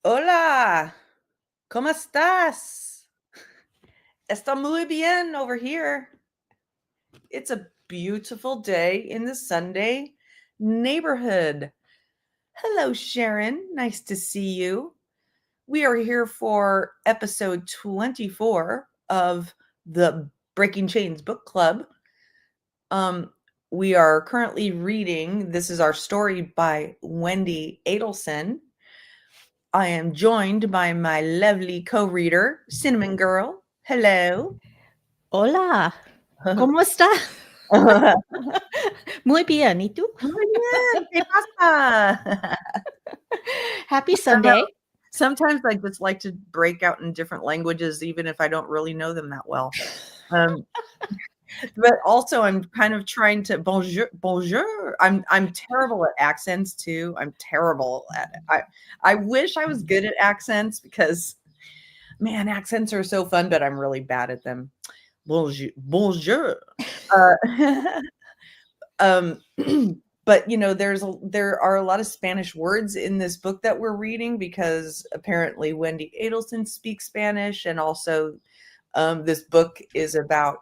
Hola, ¿cómo estás? Está muy bien over here. It's a beautiful day in the Sunday neighborhood. Hello, Sharon. Nice to see you. We are here for episode 24 of the Breaking Chains Book Club. Um, we are currently reading, this is our story by Wendi Adelson. I am joined by my lovely co-reader, Cinnamon Girl. Hello. Hola, ¿cómo está? Muy bien, ¿y tú? Muy bien, ¿qué pasa? Happy I don't know. Sunday. Sometimes I just like to break out in different languages, even if I don't really know them that well. Um, but also I'm kind of trying to bonjour. I'm terrible at accents too. I'm terrible at it. I wish I was good at accents because man, accents are so fun, but I'm really bad at them. Bonjour. Uh, um, but there are a lot of Spanish words in this book that we're reading because apparently Wendi Adelson speaks Spanish, and also this book is about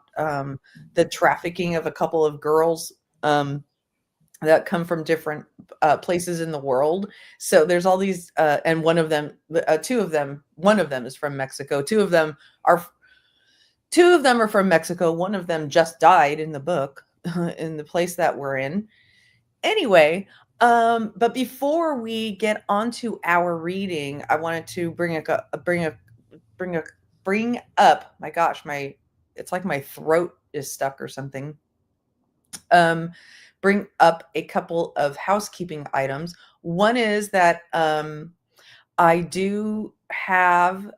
the trafficking of a couple of girls that come from different places in the world. So there's all these, and one of them is from Mexico. Two of them are from Mexico. One of them just died in the book, in the place that we're in. Anyway, but before we get onto our reading, I wanted to bring up. My gosh, it's like my throat is stuck or something. Bring up a couple of housekeeping items. One is that I do have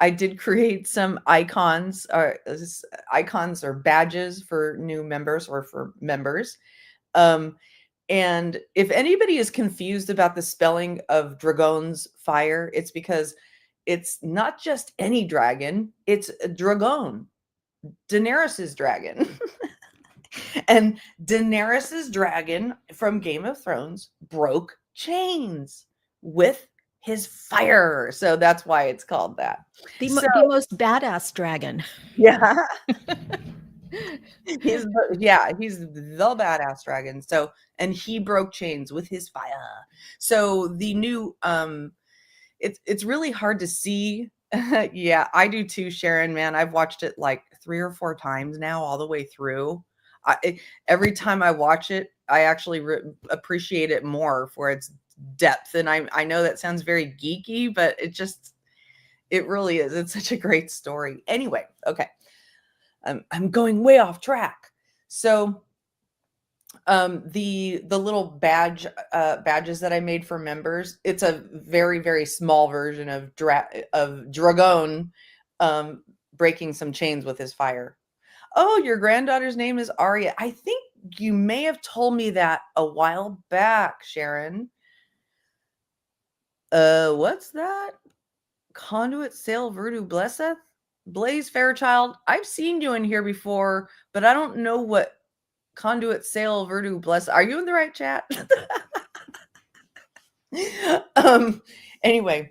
I did create some icons or badges for new members or for members. Um, and if anybody is confused about the spelling of Dragon's fire, it's because it's not just any dragon, it's a dragon, Daenerys's dragon. And Daenerys's dragon from Game of Thrones broke chains with his fire. So that's why it's called that. So The most badass dragon. yeah, he's the badass dragon. So and he broke chains with his fire. So the new it's really hard to see. Yeah, I do too, Sharon, man. I've watched it like 3 or 4 times now all the way through. Every time I watch it, I actually appreciate it more for its depth, and I know that sounds very geeky, but it really is. It's such a great story. Anyway, okay. I'm going way off track. So the little badges that I made for members, it's a very, very small version of Dragon breaking some chains with his fire. Oh, your granddaughter's name is Arya. I think you may have told me that a while back, Sharon. What's that? Conduit Sail Verdu Blesseth? Blaze Fairchild. I've seen you in here before, but I don't know what Conduit Sail Verdu Bless. Are you in the right chat? Anyway,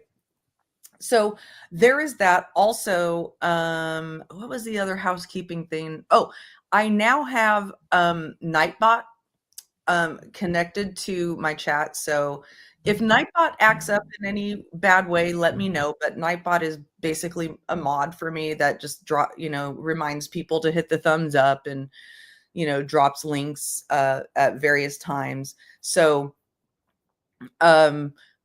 so there is that. Also, what was the other housekeeping thing? Oh, I now have Nightbot connected to my chat. So if Nightbot acts up in any bad way, let me know. But Nightbot is basically a mod for me that just reminds people to hit the thumbs up and drops links at various times. So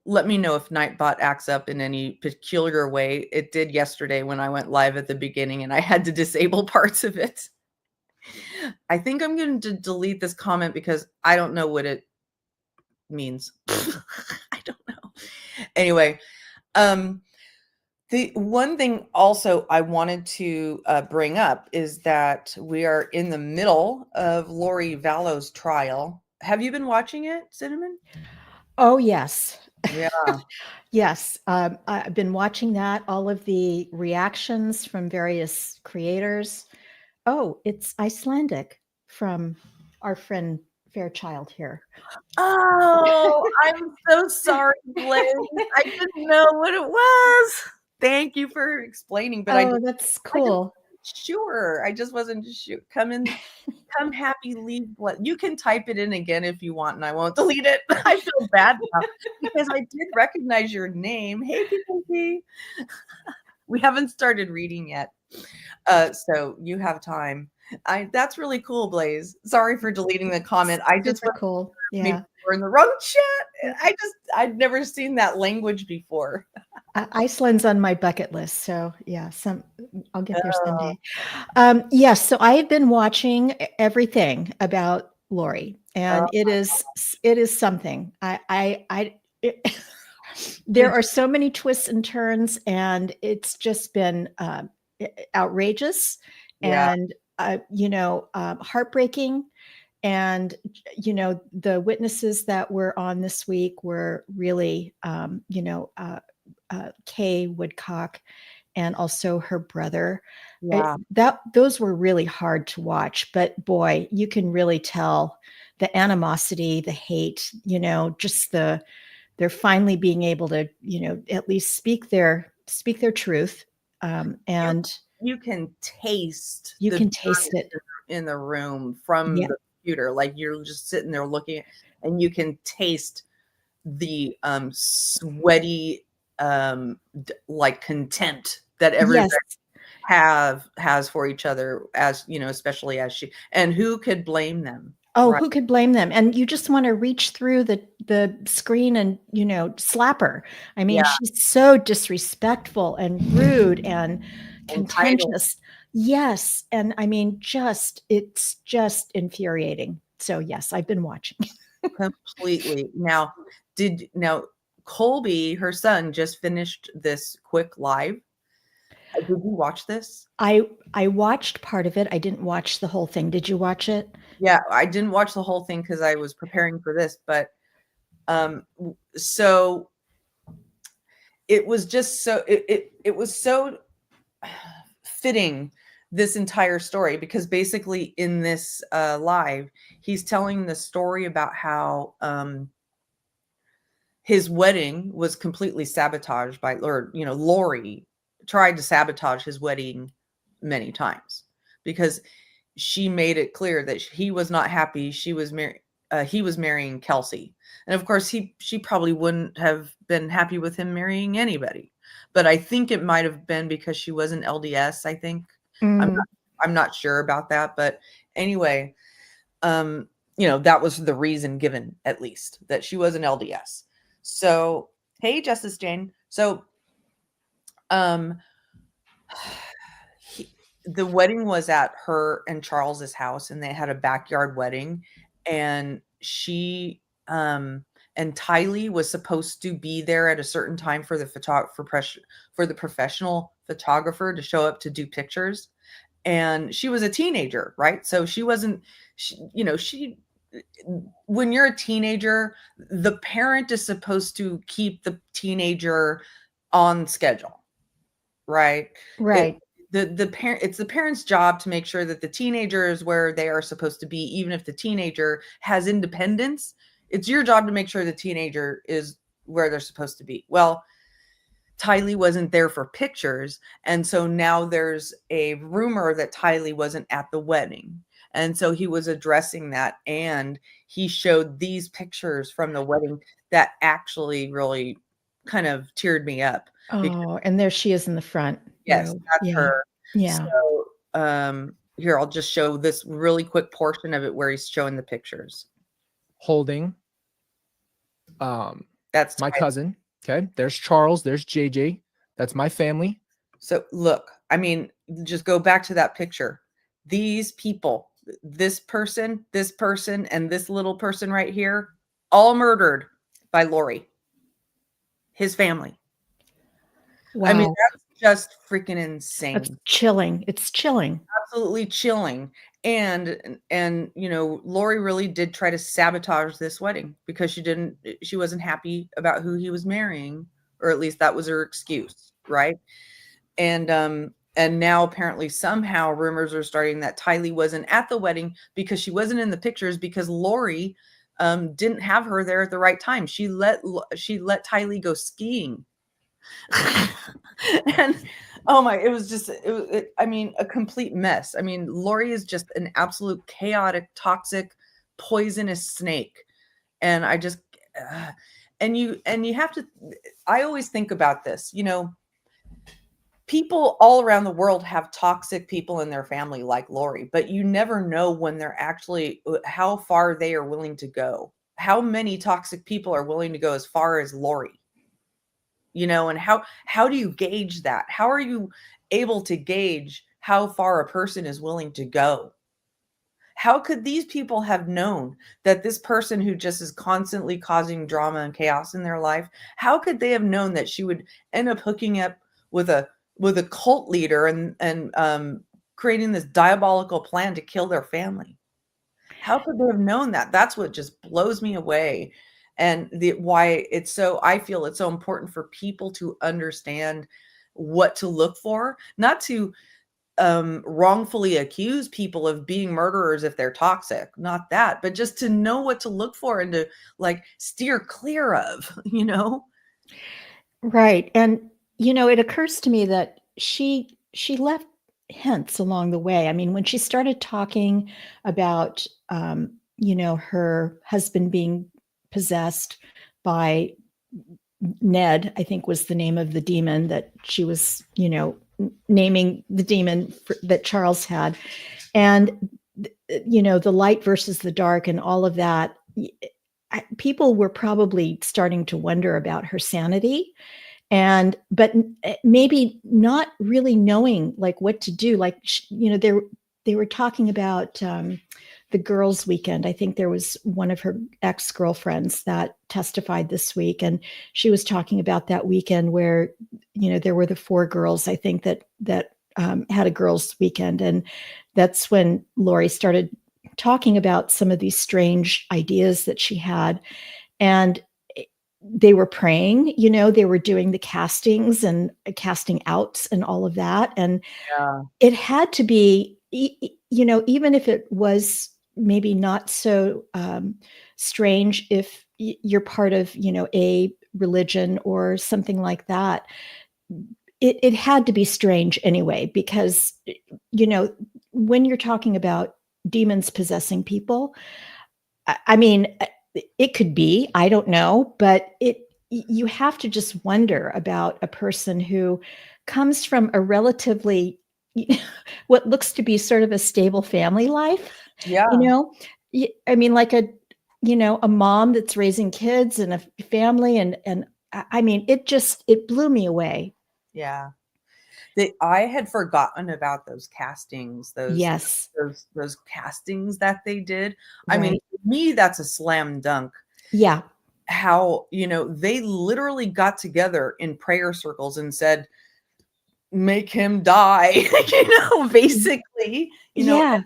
let me know if Nightbot acts up in any peculiar way. It did yesterday when I went live at the beginning and I had to disable parts of it. I think I'm going to delete this comment because I don't know what it means. I don't know. Anyway, the one thing also I wanted to bring up is that we are in the middle of Lori Vallow's trial. Have you been watching it, Cinnamon? Oh, yes. Yeah. Yes. I've been watching that, all of the reactions from various creators. Oh, it's Icelandic from our friend Fairchild here. Oh, I'm so sorry, Blaze. I didn't know what it was. Thank you for explaining, but Oh, that's I just cool. wasn't sure. I just wasn't sure. Come happy, leave blood. You can type it in again if you want, and I won't delete it. I feel bad now because I did recognize your name. Hey, Pinky. We haven't started reading yet, so you have time. That's really cool, Blaze. Sorry for deleting the comment. I just Super cool. maybe Yeah. we're in the wrong chat. I'd never seen that language before. Iceland's on my bucket list. So yeah, I'll get there Oh, someday. Yes. So I have been watching everything about Lori, oh, and it is something. There did are so many twists and turns, and it's just been outrageous yeah, and heartbreaking. And the witnesses that were on this week were really Kay Woodcock and also her brother. yeah. Those were really hard to watch, but boy, you can really tell the animosity, the hate, just they're finally being able to, at least speak their truth. You And you can taste you the can taste bitterness it. in the room from Yeah. the computer. Like you're just sitting there looking, and you can taste the sweaty like contempt that everybody Yes. has for each other, as especially as she, and who could blame them, Oh, right? who could blame them? And you just want to reach through the screen and, slap her. I mean, Yeah, she's so disrespectful and rude and entitled contentious. Yes, and I mean, it's just infuriating. So yes, I've been watching. completely. Now Colby, her son, just finished this quick live. Did you watch this? I watched part of it. I didn't watch the whole thing. Did you watch it? Yeah, I didn't watch the whole thing because I was preparing for this, but so it was just so it was so fitting, this entire story, because basically in this live, he's telling the story about how his wedding was completely sabotaged by, or Lori tried to sabotage his wedding many times because she made it clear that he was not happy. He was marrying Kelsey, and of course she probably wouldn't have been happy with him marrying anybody. But I think it might have been because she was an LDS. I think I'm Mm. not, I'm not sure about that, but anyway, that was the reason given, at least, that she was an LDS. So, hey, Justice Jane. So, um, the wedding was at her and Charles's house, and they had a backyard wedding, and she and Tylee was supposed to be there at a certain time for the for the professional photographer to show up to do pictures, and she was a teenager, right? So she wasn't she when you're a teenager, the parent is supposed to keep the teenager on schedule, right? It Right. the parent It's the parent's job to make sure that the teenager is where they are supposed to be, even if the teenager has independence. It's your job to make sure the teenager is where they're supposed to be. Well, Tylee wasn't there for pictures, and so now there's a rumor that Tylee wasn't at the wedding. And so he was addressing that, and he showed these pictures from the wedding that actually really kind of teared me up because Oh, and there she is in the front yes, row. that's Yeah. her. Yeah. So, here, I'll just show this really quick portion of it where he's showing the pictures. Holding That's my Tylee. cousin. Okay. There's Charles. There's JJ. That's my family. So look, I mean, just go back to that picture. These people, this person, and this little person right here, all murdered by Lori, his family. I mean, Wow. that's just freaking That's insane. chilling. It's chilling. Absolutely chilling. And Lori really did try to sabotage this wedding because she wasn't happy about who he was marrying, or at least that was her excuse, right? And And now apparently somehow rumors are starting that Tylee wasn't at the wedding because she wasn't in the pictures because Lori didn't have her there at the right time. She let Tylee go skiing. And oh my, it was just I mean, a complete mess. I mean, Lori is just an absolute chaotic, toxic, poisonous snake. And I just and you have to, I always think about this, you know, people all around the world have toxic people in their family like Lori, but you never know when they're actually how far they are willing to go. How many toxic people are willing to go as far as Lori? You know, and how do you gauge that? How are you able to gauge how far a person is willing to go? How could these people have known that this person who just is constantly causing drama and chaos in their life, how could they have known that she would end up hooking up with a cult leader and creating this diabolical plan to kill their family? How could they have known that? That's what just blows me away. And why it's so, I feel it's so important for people to understand what to look for, not to wrongfully accuse people of being murderers if they're toxic, not that, but just to know what to look for and to like steer clear of, you know? Right. And it occurs to me that she left hints along the way. I mean, when she started talking about her husband being possessed by Ned, I think was the name of the demon that she was, naming the demon that Charles had. And the light versus the dark and all of that, people were probably starting to wonder about her sanity, but maybe not really knowing like what to do. Like, they were talking about the girls' weekend. I think there was one of her ex-girlfriends that testified this week, and she was talking about that weekend where there were the 4 girls, I think, that had a girls' weekend, and that's when Lori started talking about some of these strange ideas that she had. And they were praying, they were doing the castings and casting outs and all of that. And Yeah. it had to be, even if it was maybe not so strange, if you're part of, a religion or something like that, it had to be strange anyway, because, when you're talking about demons possessing people, I mean, it could be, I don't know, but you have to just wonder about a person who comes from a relatively what looks to be sort of a stable family life. Yeah. I mean, like a mom that's raising kids and a family, and I mean, it blew me away. Yeah. I had forgotten about those castings, Yes. those castings that they did. I mean, Right. to me, that's a slam dunk. Yeah. How, they literally got together in prayer circles and said, make him die, basically, Yeah. And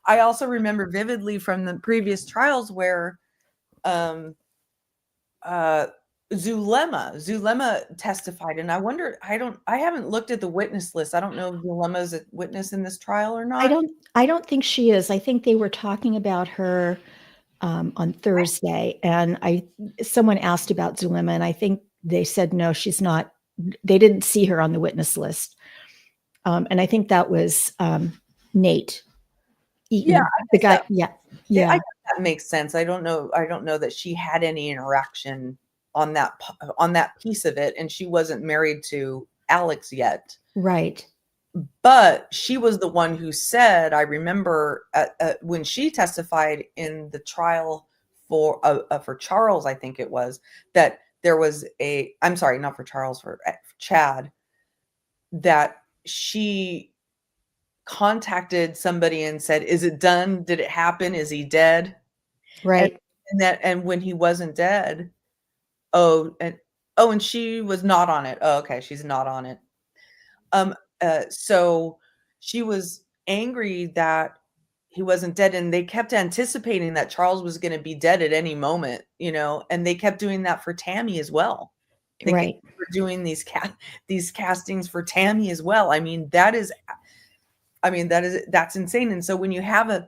I also remember vividly from the previous trials where Zulema testified, and I wonder, I haven't looked at the witness list. I don't know if Zulema's a witness in this trial or not. I don't think she is. I think they were talking about her on Thursday, and someone asked about Zulema, and I think they said no, she's not. They didn't see her on the witness list, and I think that was Nate Eaton, Yeah, the guy. Yeah, I guess that makes sense. I don't know that she had any interaction on that piece of it, and she wasn't married to Alex yet. right. But she was the one who said, I remember when she testified in the trial for Charles, I think it was, that there was I'm sorry, not for Charles, for Chad, that she contacted somebody and said, is it done? Did it happen? Is he dead? Right. And when he wasn't dead, and she was not on it. Oh, okay, she's not on it. So she was angry that he wasn't dead, and they kept anticipating that Charles was going to be dead at any moment, and they kept doing that for Tammy as well. Right. We're doing these castings for Tammy as well. I mean, that's insane. And so when you have a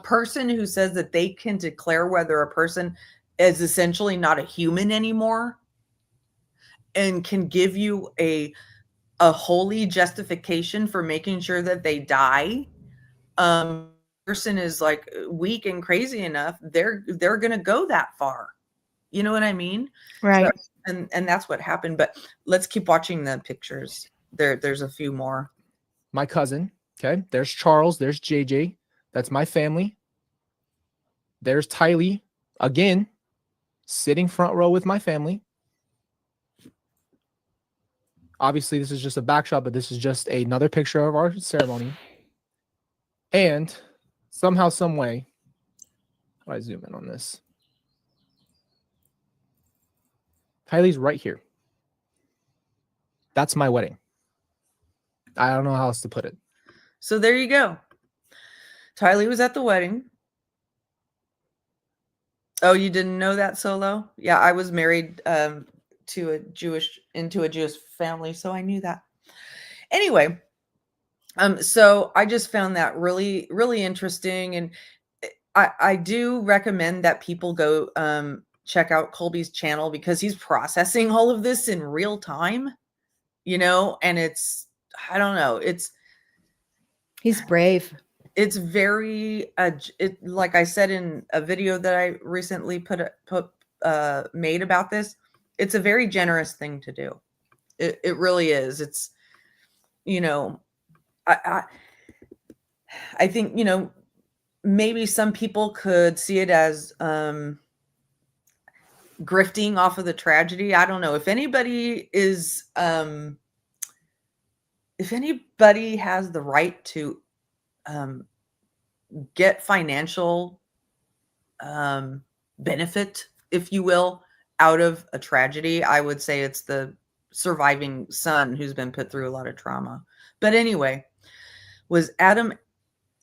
person who says that they can declare whether a person is essentially not a human anymore and can give you a holy justification for making sure that they die, person is like weak and crazy enough, they're gonna go that far. You know what I mean? Right. So, and that's what happened. But let's keep watching the pictures. There's a few more. My cousin. Okay. There's Charles. There's JJ. That's my family. There's Tylee again, sitting front row with my family. Obviously, this is just a backshot, but this is just another picture of our ceremony. And somehow, some way, how do I zoom in on this? Tylee's right here. That's my wedding. I don't know how else to put it. So there you go. Tylee was at the wedding. Oh, you didn't know that, Solo? Yeah, I was married into a Jewish family, so I knew that. Anyway, so I just found that really, really interesting, and I do recommend that people go check out Colby's channel because he's processing all of this in real time, and it's, I don't know, He's brave. It's very, like I said in a video that I recently made about this, it's a very generous thing to do. It really is. It's, I think, maybe some people could see it as grifting off of the tragedy. I don't know. If anybody has the right to get financial benefit, if you will, out of a tragedy, I would say it's the surviving son who's been put through a lot of trauma. But anyway, was Adam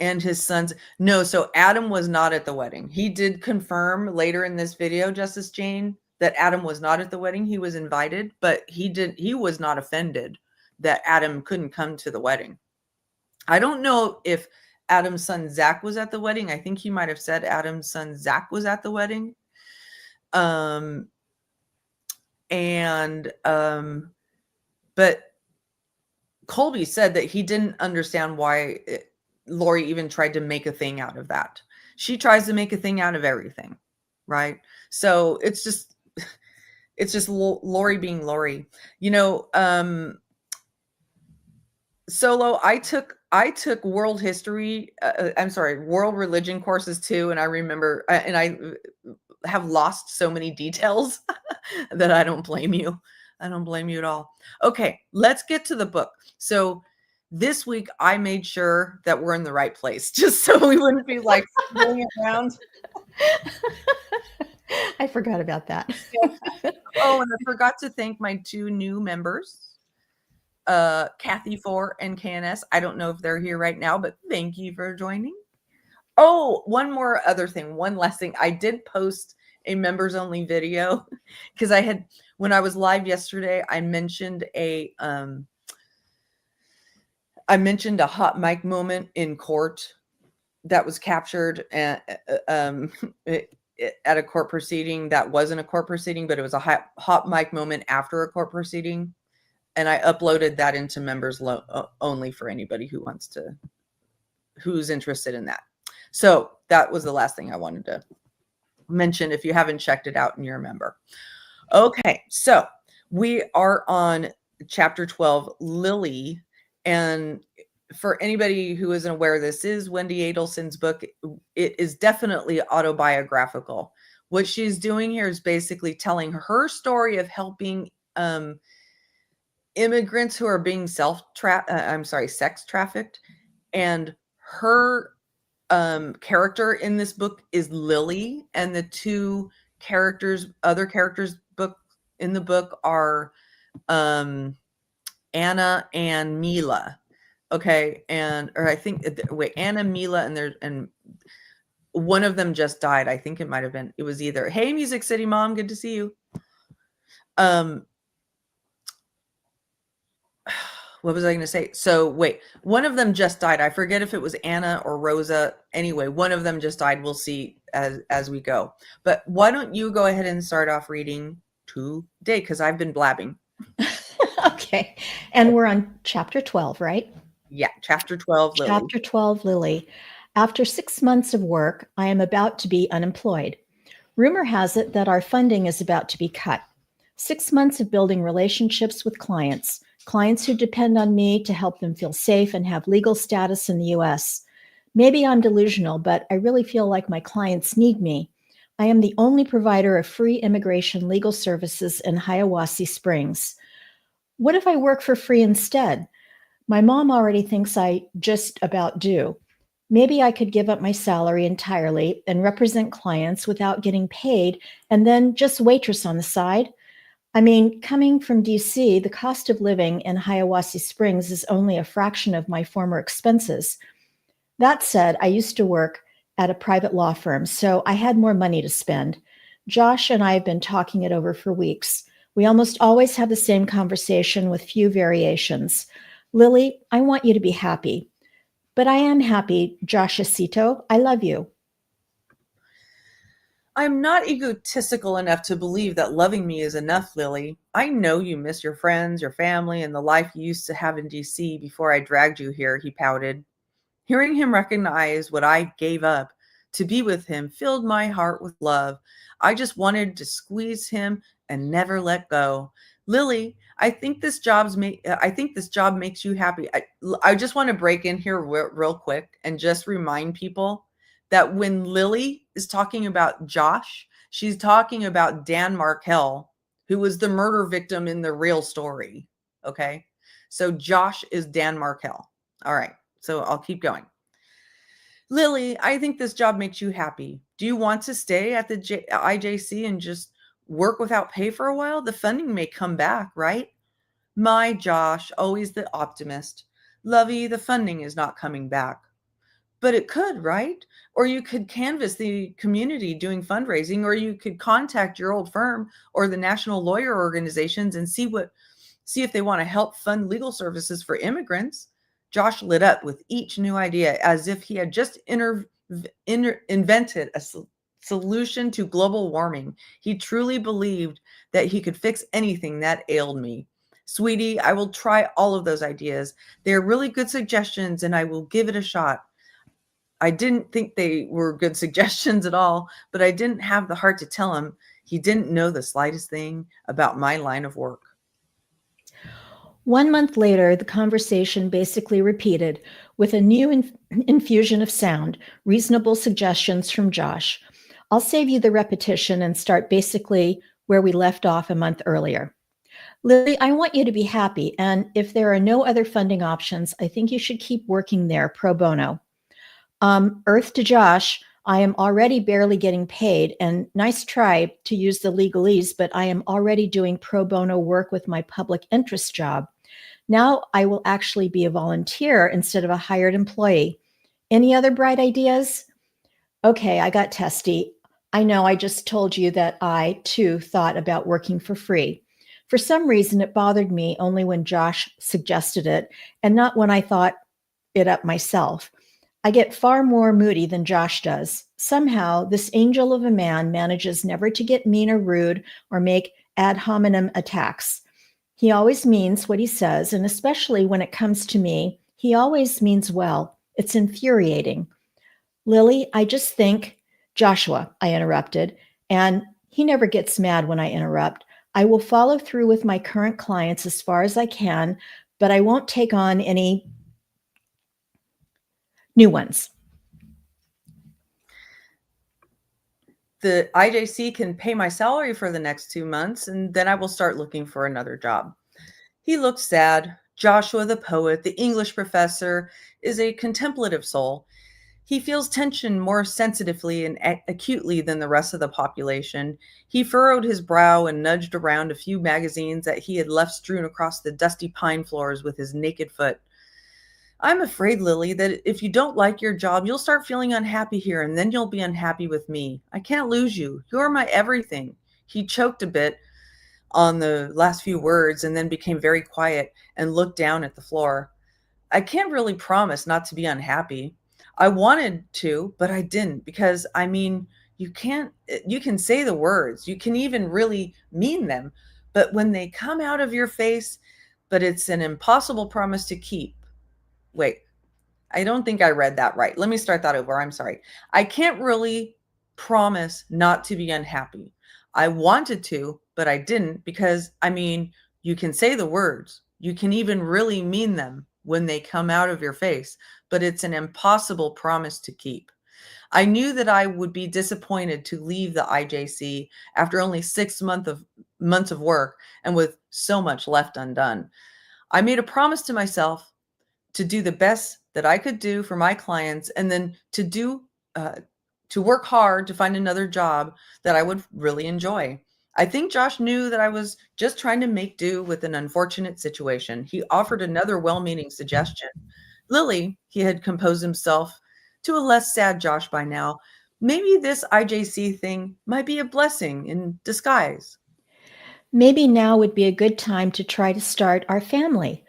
and his sons? No, so Adam was not at the wedding. He did confirm later in this video, Justice Jane, that Adam was not at the wedding. He was invited, but he was not offended that Adam couldn't come to the wedding. I don't know if Adam's son Zach was at the wedding. I think he might have said Adam's son Zach was at the wedding. But Colby said that he didn't understand why Lori even tried to make a thing out of that. She tries to make a thing out of everything, right? So it's just Lori being Lori. Solo, I took world history, world religion courses too, and I remember, and I have lost so many details that I don't blame you. I don't blame you at all. Okay, let's get to the book. So this week I made sure that we're in the right place, just so we wouldn't be like going around. I forgot about that. Oh, and I forgot to thank my two new members, Kathy 4 and KNS. I don't know if they're here right now, but thank you for joining. Oh, one last thing. I did post a members only video because when I was live yesterday, I mentioned a hot mic moment in court that was captured at a court proceeding that wasn't a court proceeding, but it was a hot mic moment after a court proceeding. And I uploaded that into members only for anybody who's interested in that. So that was the last thing I wanted to mention if you haven't checked it out and you're a member. Okay, so we are on chapter 12, Lily. And for anybody who isn't aware, this is Wendi Adelson's book. It is definitely autobiographical. What she's doing here is basically telling her story of helping immigrants who are being sex trafficked, and her character in this book is Lily, and the other characters in the book are Anna and Mila. Okay, Anna, Mila, and one of them just died. I think it was either, hey, Music City Mom, good to see you. What was I going to say? So wait, one of them just died. I forget if it was Anna or Rosa. Anyway, one of them just died. We'll see as we go. But why don't you go ahead and start off reading today? Because I've been blabbing. Okay. And we're on chapter 12, right? Yeah, chapter 12, Lily. Chapter 12, Lily. After 6 months of work, I am about to be unemployed. Rumor has it that our funding is about to be cut. 6 months of building relationships with clients who depend on me to help them feel safe and have legal status in the US. Maybe I'm delusional, but I really feel like my clients need me. I am the only provider of free immigration legal services in Hiawassee Springs. What if I work for free instead? My mom already thinks I just about do. Maybe I could give up my salary entirely and represent clients without getting paid and then just waitress on the side. I mean, coming from DC, the cost of living in Hiawassee Springs is only a fraction of my former expenses. That said, I used to work at a private law firm, so I had more money to spend. Josh and I have been talking it over for weeks. We almost always have the same conversation with few variations. Lily, I want you to be happy. But I am happy, Joshicito. I love you. I'm not egotistical enough to believe that loving me is enough, Lily. I know you miss your friends, your family, and the life you used to have in DC before I dragged you here, he pouted. Hearing him recognize what I gave up to be with him filled my heart with love. I just wanted to squeeze him and never let go. Lily, I think this job makes you happy. I just want to break in here real quick and just remind people that when Lily is talking about Josh, she's talking about Dan Markell, who was the murder victim in the real story. Okay. So Josh is Dan Markell. All right. So I'll keep going. Lily, I think this job makes you happy. Do you want to stay at the IJC and just work without pay for a while? The funding may come back, right? My Josh, always the optimist. Lovey, the funding is not coming back. But it could, right? Or you could canvass the community doing fundraising, or you could contact your old firm or the national lawyer organizations and see if they want to help fund legal services for immigrants. Josh lit up with each new idea as if he had just invented a solution to global warming. He truly believed that he could fix anything that ailed me. Sweetie, I will try all of those ideas. They are really good suggestions and I will give it a shot. I didn't think they were good suggestions at all, but I didn't have the heart to tell him he didn't know the slightest thing about my line of work. 1 month later, the conversation basically repeated with a new infusion of sound, reasonable suggestions from Josh. I'll save you the repetition and start basically where we left off a month earlier. Lily, I want you to be happy, and if there are no other funding options, I think you should keep working there pro bono. Earth to Josh, I am already barely getting paid, and nice try to use the legalese, but I am already doing pro bono work with my public interest job. Now I will actually be a volunteer instead of a hired employee. Any other bright ideas? Okay, I got testy. I know I just told you that I, too, thought about working for free. For some reason, it bothered me only when Josh suggested it and not when I thought it up myself. I get far more moody than Josh does. Somehow, this angel of a man manages never to get mean or rude or make ad hominem attacks. He always means what he says, and especially when it comes to me, he always means well. It's infuriating. Lily, I just think, Joshua, I interrupted, and he never gets mad when I interrupt. I will follow through with my current clients as far as I can, but I won't take on any new ones. The IJC can pay my salary for the next 2 months, and then I will start looking for another job. He looked sad. Joshua, the poet, the English professor, is a contemplative soul. He feels tension more sensitively and acutely than the rest of the population. He furrowed his brow and nudged around a few magazines that he had left strewn across the dusty pine floors with his naked foot. I'm afraid, Lily, that if you don't like your job, you'll start feeling unhappy here, and then you'll be unhappy with me. I can't lose you. You're my everything. He choked a bit. on the last few words and then became very quiet and looked down at the floor. I can't really promise not to be unhappy. I wanted to, but I didn't because I mean, you can say the words, you can even really mean them, but when they come out of your face, but it's an impossible promise to keep. Wait, I don't think I read that right. Let me start that over. I'm sorry. I can't really promise not to be unhappy. I wanted to, but I didn't because, I mean, you can say the words, you can even really mean them when they come out of your face, but it's an impossible promise to keep. I knew that I would be disappointed to leave the IJC after only 6 months of work and with so much left undone. I made a promise to myself to do the best that I could do for my clients, and then to work hard to find another job that I would really enjoy. I think Josh knew that I was just trying to make do with an unfortunate situation. He offered another well-meaning suggestion. Lily, he had composed himself to a less sad Josh by now. Maybe this IJC thing might be a blessing in disguise. Maybe now would be a good time to try to start our family.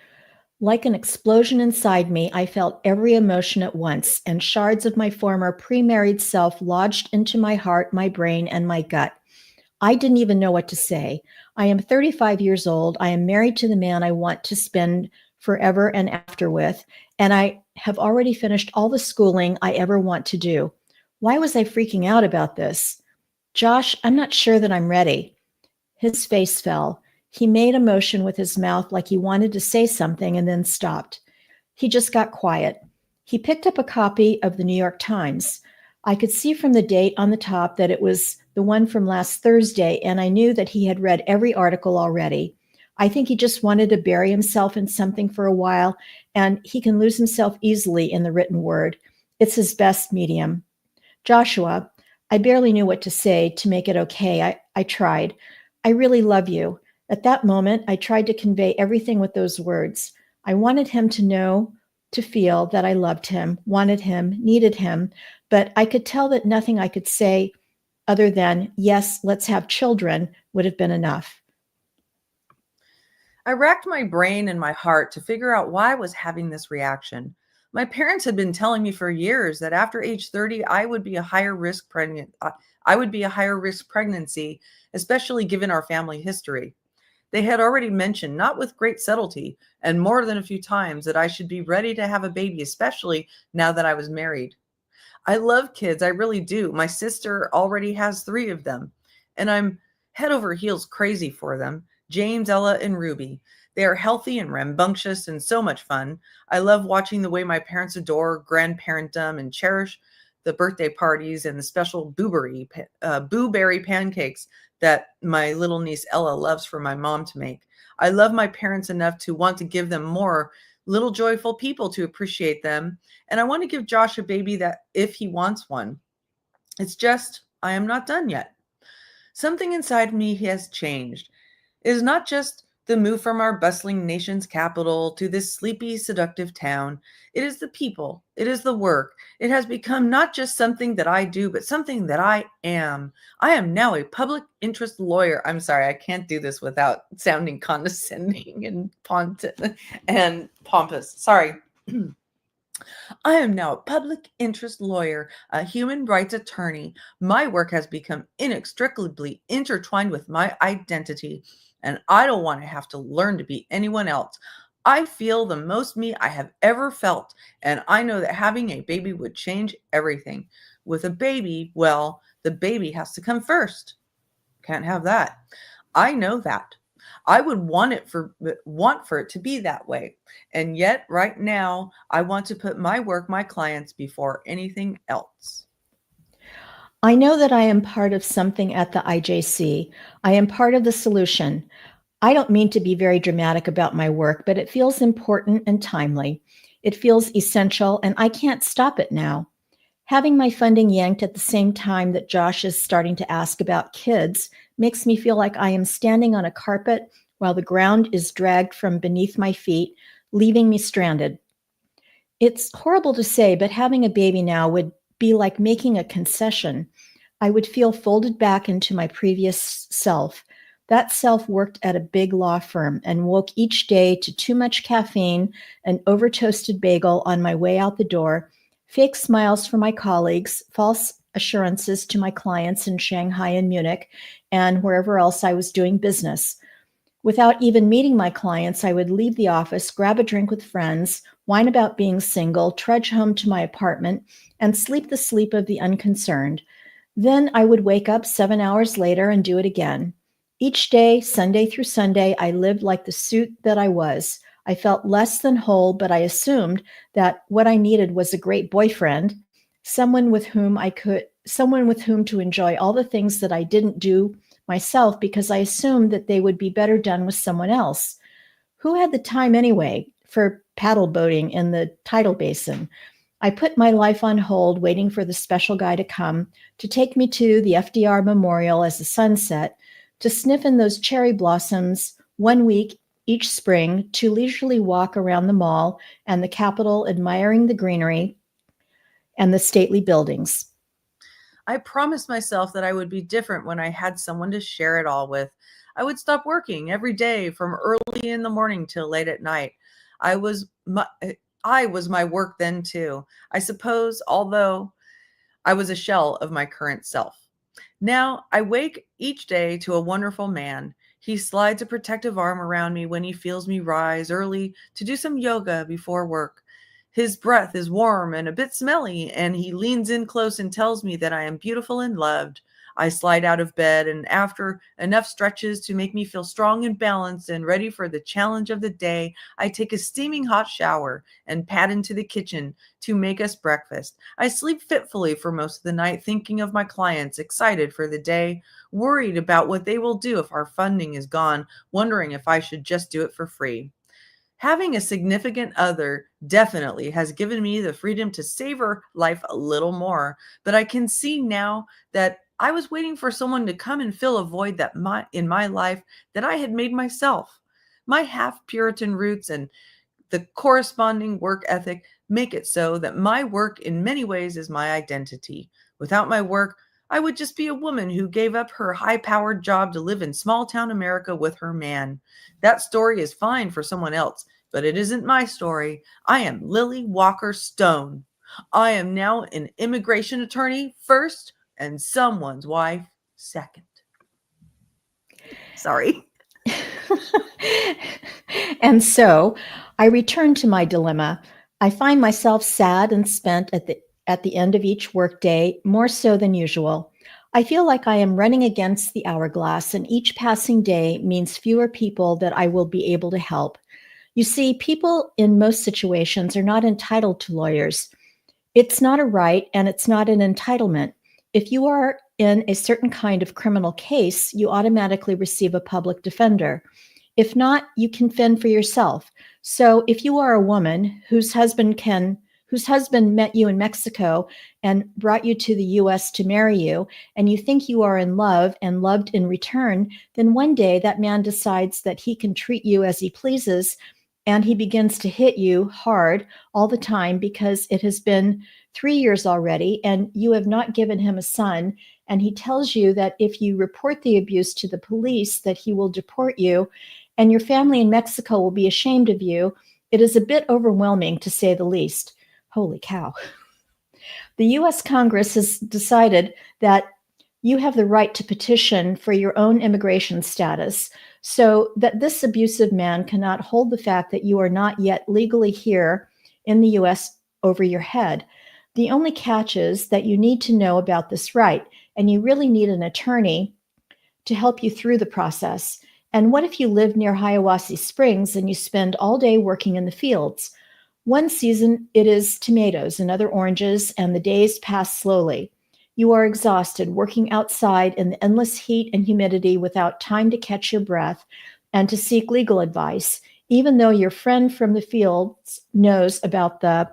Like an explosion inside me, I felt every emotion at once, and shards of my former pre-married self lodged into my heart, my brain, and my gut. I didn't even know what to say. I am 35 years old. I am married to the man I want to spend forever and after with, and I have already finished all the schooling I ever want to do. Why was I freaking out about this? Josh, I'm not sure that I'm ready. His face fell. He made a motion with his mouth like he wanted to say something and then stopped. He just got quiet. He picked up a copy of the New York Times. I could see from the date on the top that it was the one from last Thursday, and I knew that he had read every article already. I think he just wanted to bury himself in something for a while, and he can lose himself easily in the written word. It's his best medium. Joshua, I barely knew what to say to make it okay. I tried. I really love you. At that moment, I tried to convey everything with those words. I wanted him to know, to feel that I loved him, wanted him, needed him, but I could tell that nothing I could say other than, yes, let's have children, would have been enough. I racked my brain and my heart to figure out why I was having this reaction. My parents had been telling me for years that after age 30, I would be a higher risk pregnancy, especially given our family history. They had already mentioned, not with great subtlety, and more than a few times, that I should be ready to have a baby, especially now that I was married. I love kids, I really do. My sister already has 3 of them, and I'm head over heels crazy for them. James, Ella, and Ruby. They are healthy and rambunctious and so much fun. I love watching the way my parents adore grandparentum and cherish the birthday parties and the special blueberry pancakes that my little niece Ella loves for my mom to make. I love my parents enough to want to give them more little joyful people to appreciate them. And I want to give Josh a baby that if he wants one. It's just, I am not done yet. Something inside me has changed. It is not just the move from our bustling nation's capital to this sleepy, seductive town. It is the people. It is the work. It has become not just something that I do, but something that I am. I am now a public interest lawyer. I'm sorry, I can't do this without sounding condescending and pompous. Sorry. I am now a public interest lawyer, a human rights attorney. My work has become inextricably intertwined with my identity, and I don't want to have to learn to be anyone else. I feel the most me I have ever felt, and I know that having a baby would change everything. With a baby, well, the baby has to come first. Can't have that. I know that. I would want for it to be that way. And yet right now, I want to put my work, my clients before anything else. I know that I am part of something at the IJC. I am part of the solution. I don't mean to be very dramatic about my work, but it feels important and timely. It feels essential, and I can't stop it now. Having my funding yanked at the same time that Josh is starting to ask about kids makes me feel like I am standing on a carpet while the ground is dragged from beneath my feet, leaving me stranded. It's horrible to say, but having a baby now would be like making a concession. I would feel folded back into my previous self. That self worked at a big law firm and woke each day to too much caffeine, an over toasted bagel on my way out the door, fake smiles for my colleagues, false assurances to my clients in Shanghai and Munich, and wherever else I was doing business. Without even meeting my clients, I would leave the office, grab a drink with friends, whine about being single, trudge home to my apartment, and sleep the sleep of the unconcerned. Then I would wake up 7 hours later and do it again. Each day, Sunday through Sunday, I lived like the suit that I was. I felt less than whole, but I assumed that what I needed was a great boyfriend, someone with whom to enjoy all the things that I didn't do myself because I assumed that they would be better done with someone else. Who had the time anyway for paddle boating in the tidal basin? I put my life on hold, waiting for the special guy to come, to take me to the FDR Memorial as the sun set, to sniff in those cherry blossoms 1 week each spring, to leisurely walk around the mall and the Capitol, admiring the greenery and the stately buildings. I promised myself that I would be different when I had someone to share it all with. I would stop working every day from early in the morning till late at night. I was my work then too, I suppose, although I was a shell of my current self. Now I wake each day to a wonderful man. He slides a protective arm around me when he feels me rise early to do some yoga before work. His breath is warm and a bit smelly, and he leans in close and tells me that I am beautiful and loved. I slide out of bed, and after enough stretches to make me feel strong and balanced and ready for the challenge of the day, I take a steaming hot shower and pad into the kitchen to make us breakfast. I sleep fitfully for most of the night, thinking of my clients, excited for the day, worried about what they will do if our funding is gone, wondering if I should just do it for free. Having a significant other definitely has given me the freedom to savor life a little more, but I can see now that I was waiting for someone to come and fill a void in my life that I had made myself. My half Puritan roots and the corresponding work ethic make it so that my work in many ways is my identity. Without my work, I would just be a woman who gave up her high-powered job to live in small-town America with her man. That story is fine for someone else, but it isn't my story. I am Lily Walker Stone. I am now an immigration attorney first and someone's wife second. Sorry. And so I return to my dilemma. I find myself sad and spent at the end of each workday, more so than usual. I feel like I am running against the hourglass, and each passing day means fewer people that I will be able to help. You see, people in most situations are not entitled to lawyers. It's not a right, and it's not an entitlement. If you are in a certain kind of criminal case, you automatically receive a public defender. If not, you can fend for yourself. So if you are a woman whose husband met you in Mexico and brought you to the US to marry you, and you think you are in love and loved in return, then one day that man decides that he can treat you as he pleases, and he begins to hit you hard all the time because it has been 3 years already and you have not given him a son. And he tells you that if you report the abuse to the police, that he will deport you and your family in Mexico will be ashamed of you. It is a bit overwhelming, to say the least. Holy cow. The US Congress has decided that you have the right to petition for your own immigration status, so that this abusive man cannot hold the fact that you are not yet legally here in the US over your head. The only catch is that you need to know about this right, and you really need an attorney to help you through the process. And what if you live near Hiawassee Springs and you spend all day working in the fields? One season it is tomatoes, another oranges, and the days pass slowly. You are exhausted, working outside in the endless heat and humidity without time to catch your breath and to seek legal advice, even though your friend from the fields knows about the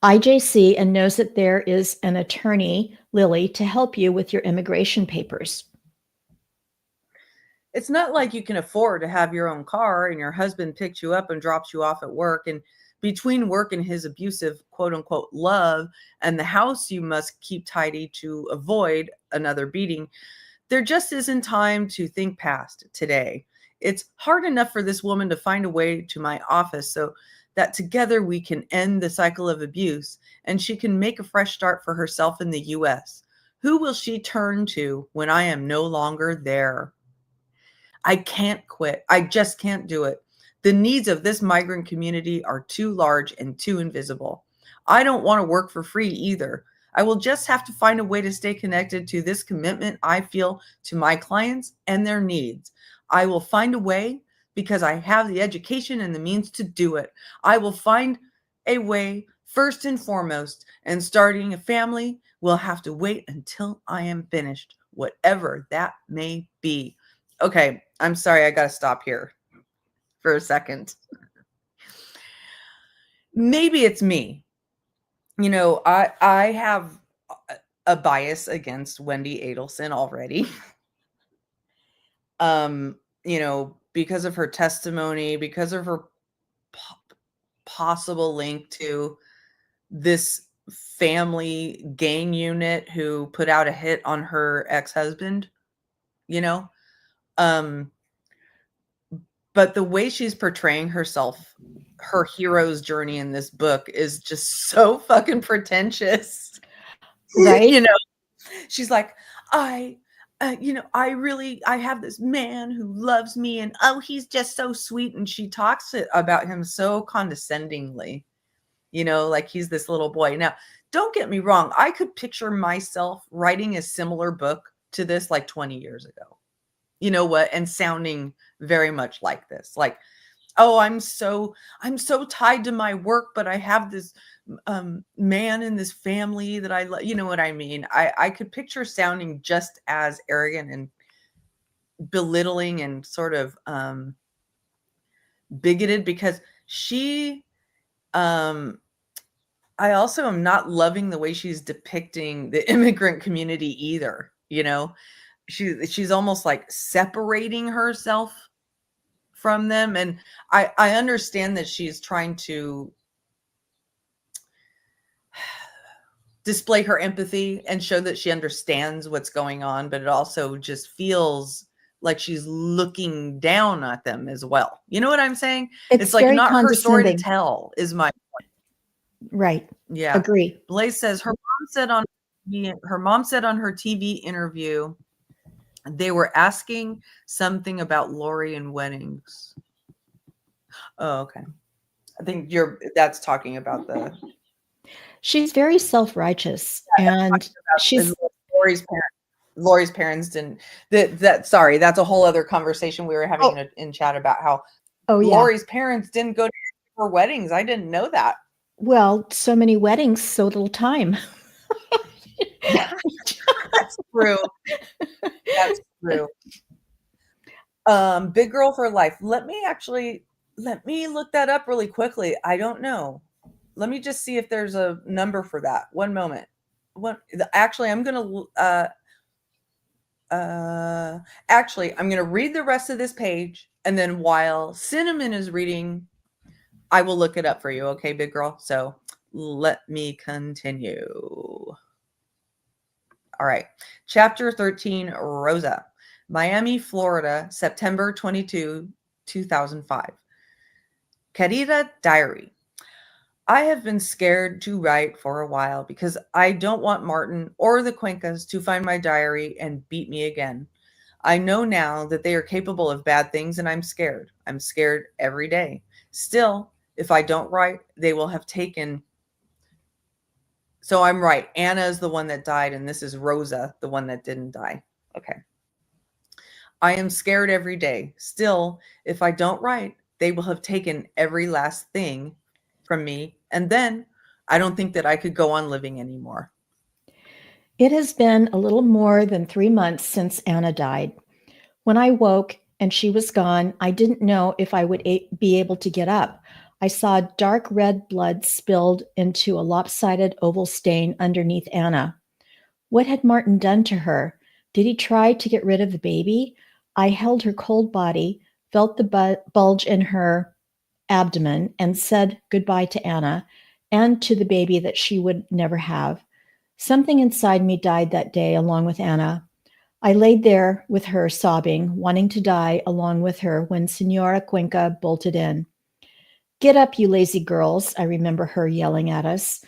IJC and knows that there is an attorney, Lily, to help you with your immigration papers. It's not like you can afford to have your own car and your husband picks you up and drops you off at work. And between work and his abusive quote unquote love and the house you must keep tidy to avoid another beating. There just isn't time to think past today. It's hard enough for this woman to find a way to my office so that together we can end the cycle of abuse and she can make a fresh start for herself in the US. Who will she turn to when I am no longer there? I can't quit. I just can't do it. The needs of this migrant community are too large and too invisible. I don't want to work for free either. I will just have to find a way to stay connected to this commitment I feel to my clients and their needs. I will find a way because I have the education and the means to do it. I will find a way first and foremost, and starting a family will have to wait until I am finished, whatever that may be. Okay, I'm sorry, I got to stop here for a second. Maybe it's me. You know, I have a bias against Wendi Adelson already. You know, because of her testimony, because of her possible link to this family gang unit who put out a hit on her ex-husband, you know. But the way she's portraying herself, her hero's journey in this book is just so fucking pretentious. Right? You know, she's like, I have this man who loves me and oh, he's just so sweet. And she talks about him so condescendingly, you know, like he's this little boy. Now, don't get me wrong. I could picture myself writing a similar book to this like 20 years ago. You know what? And sounding very much like this. Like, oh, I'm so tied to my work, but I have this man in this family that I love. You know what I mean? I could picture sounding just as arrogant and belittling and sort of bigoted, because she I also am not loving the way she's depicting the immigrant community either. You know, she's almost like separating herself from them. And I understand that she's trying to display her empathy and show that she understands what's going on, but it also just feels like she's looking down at them as well. You know what I'm saying? It's like not her story to tell is my point. Right. Yeah. Agree. Blaze says her mom said on her TV interview they were asking something about Lori and weddings. Oh, okay. I think that's talking about the. She's very self-righteous, and she's Lori's parents didn't. Sorry, that's a whole other conversation we were having in chat about how. Oh, yeah. Lori's parents didn't go to her weddings. I didn't know that. Well, so many weddings, so little time. That's true. That's true. Big Girl for Life. Let me look that up really quickly. I don't know. Let me just see if there's a number for that. One moment. Actually, I'm going to read the rest of this page, and then while Cinnamon is reading, I will look it up for you. Okay, Big Girl? So let me continue. All right. Chapter 13, Rosa. Miami, Florida, September 22, 2005. Querida Diary. I have been scared to write for a while because I don't want Martin or the Cuencas to find my diary and beat me again. I know now that they are capable of bad things, and I'm scared. I'm scared every day. Still, if I don't write, they will have taken. So I'm right. Anna is the one that died, and this is Rosa, the one that didn't die. Okay. I am scared every day. Still, if I don't write, they will have taken every last thing from me, and then I don't think that I could go on living anymore. It has been a little more than 3 months since Anna died. When I woke and she was gone, I didn't know if I would be able to get up. I saw dark red blood spilled into a lopsided oval stain underneath Anna. What had Martin done to her? Did he try to get rid of the baby? I held her cold body, felt the bulge in her abdomen, and said goodbye to Anna and to the baby that she would never have. Something inside me died that day along with Anna. I laid there with her, sobbing, wanting to die along with her when Senora Cuenca bolted in. Get up, you lazy girls, I remember her yelling at us.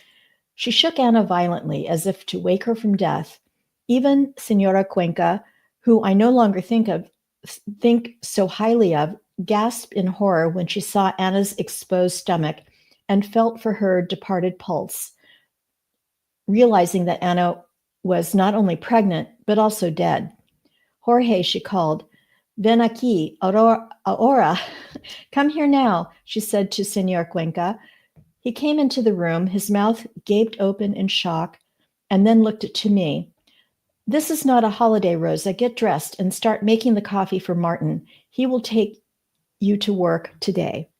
She shook Anna violently as if to wake her from death. Even Senora Cuenca, who I no longer think so highly of, gasped in horror when she saw Anna's exposed stomach and felt for her departed pulse, realizing that Anna was not only pregnant, but also dead. Jorge, she called. Ven aquí, ahora. Come here now, she said to Senor Cuenca. He came into the room, his mouth gaped open in shock, and then looked to me. This is not a holiday, Rosa. Get dressed and start making the coffee for Martin. He will take you to work today.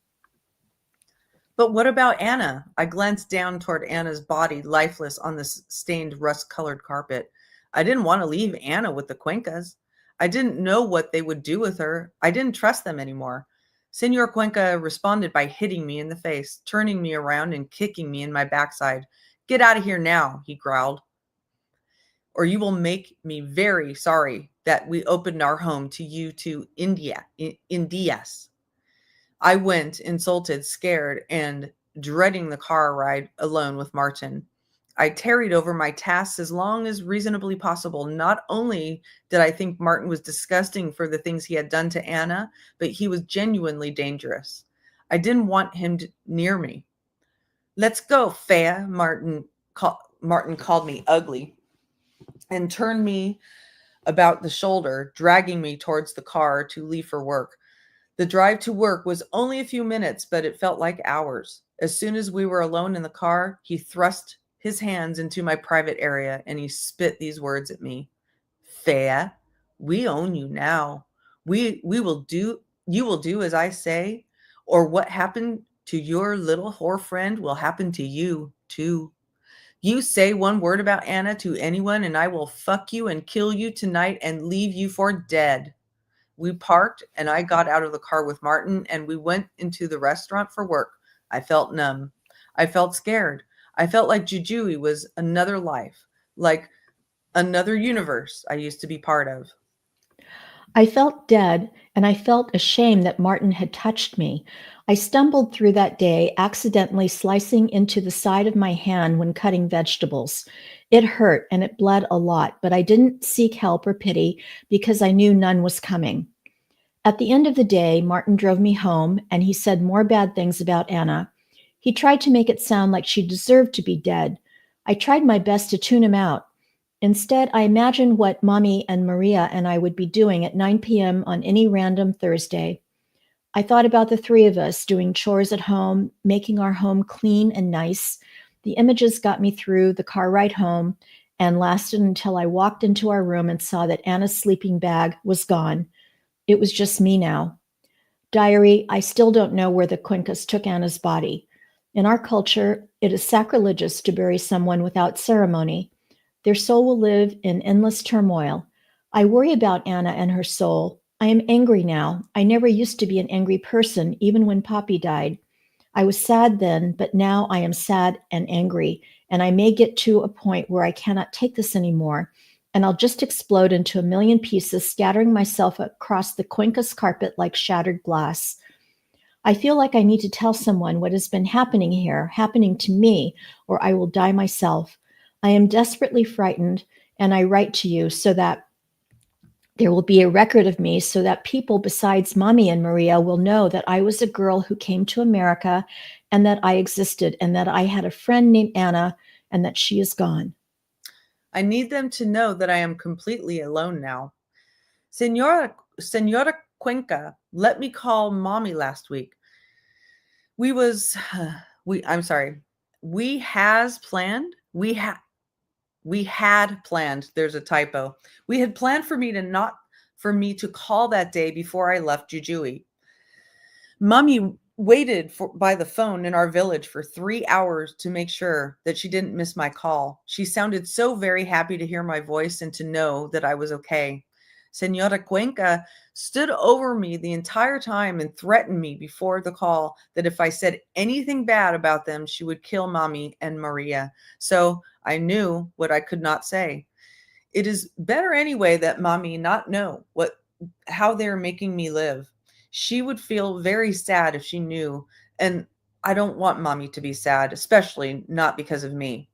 But what about Anna? I glanced down toward Anna's body, lifeless on the stained rust-colored carpet. I didn't want to leave Anna with the Cuencas. I didn't know what they would do with her. I didn't trust them anymore. Senor Cuenca responded by hitting me in the face, turning me around and kicking me in my backside. Get out of here now, he growled, or you will make me very sorry that we opened our home to you to Indias. I went, insulted, scared, and dreading the car ride alone with Martin. I tarried over my tasks as long as reasonably possible. Not only did I think Martin was disgusting for the things he had done to Anna, but he was genuinely dangerous. I didn't want him near me. Let's go, Fea, Martin called me ugly and turned me about the shoulder, dragging me towards the car to leave for work. The drive to work was only a few minutes, but it felt like hours. As soon as we were alone in the car, he thrust his hands into my private area and he spit these words at me. Fea, we own you now. You will do as I say, or what happened to your little whore friend will happen to you too. You say one word about Anna to anyone and I will fuck you and kill you tonight and leave you for dead. We parked and I got out of the car with Martin and we went into the restaurant for work. I felt numb. I felt scared. I felt like Jujui was another life, like another universe I used to be part of. I felt dead, and I felt ashamed that Martin had touched me. I stumbled through that day, accidentally slicing into the side of my hand when cutting vegetables. It hurt and it bled a lot, but I didn't seek help or pity because I knew none was coming. At the end of the day, Martin drove me home, and he said more bad things about Anna. He tried to make it sound like she deserved to be dead. I tried my best to tune him out. Instead, I imagined what Mommy and Maria and I would be doing at 9 p.m. on any random Thursday. I thought about the three of us doing chores at home, making our home clean and nice. The images got me through the car ride home and lasted until I walked into our room and saw that Anna's sleeping bag was gone. It was just me now. Diary, I still don't know where the Cuencas took Anna's body. In our culture, it is sacrilegious to bury someone without ceremony. Their soul will live in endless turmoil. I worry about Anna and her soul. I am angry now. I never used to be an angry person, even when Poppy died. I was sad then, but now I am sad and angry, and I may get to a point where I cannot take this anymore, and I'll just explode into a million pieces, scattering myself across the Cuenca's carpet like shattered glass. I feel like I need to tell someone what has been happening here, happening to me, or I will die myself. I am desperately frightened, and I write to you so that there will be a record of me so that people besides Mommy and Maria will know that I was a girl who came to America and that I existed and that I had a friend named Anna and that she is gone. I need them to know that I am completely alone now. Senora Cuenca let me call Mommy last week. We had planned, there's a typo. We had planned for me to call that day before I left Jujui. Mommy waited by the phone in our village for 3 hours to make sure that she didn't miss my call. She sounded so very happy to hear my voice and to know that I was okay. Senora Cuenca stood over me the entire time and threatened me before the call that if I said anything bad about them, she would kill Mommy and Maria. So I knew what I could not say. It is better anyway that Mommy not know how they're making me live. She would feel very sad if she knew, and I don't want Mommy to be sad, especially not because of me.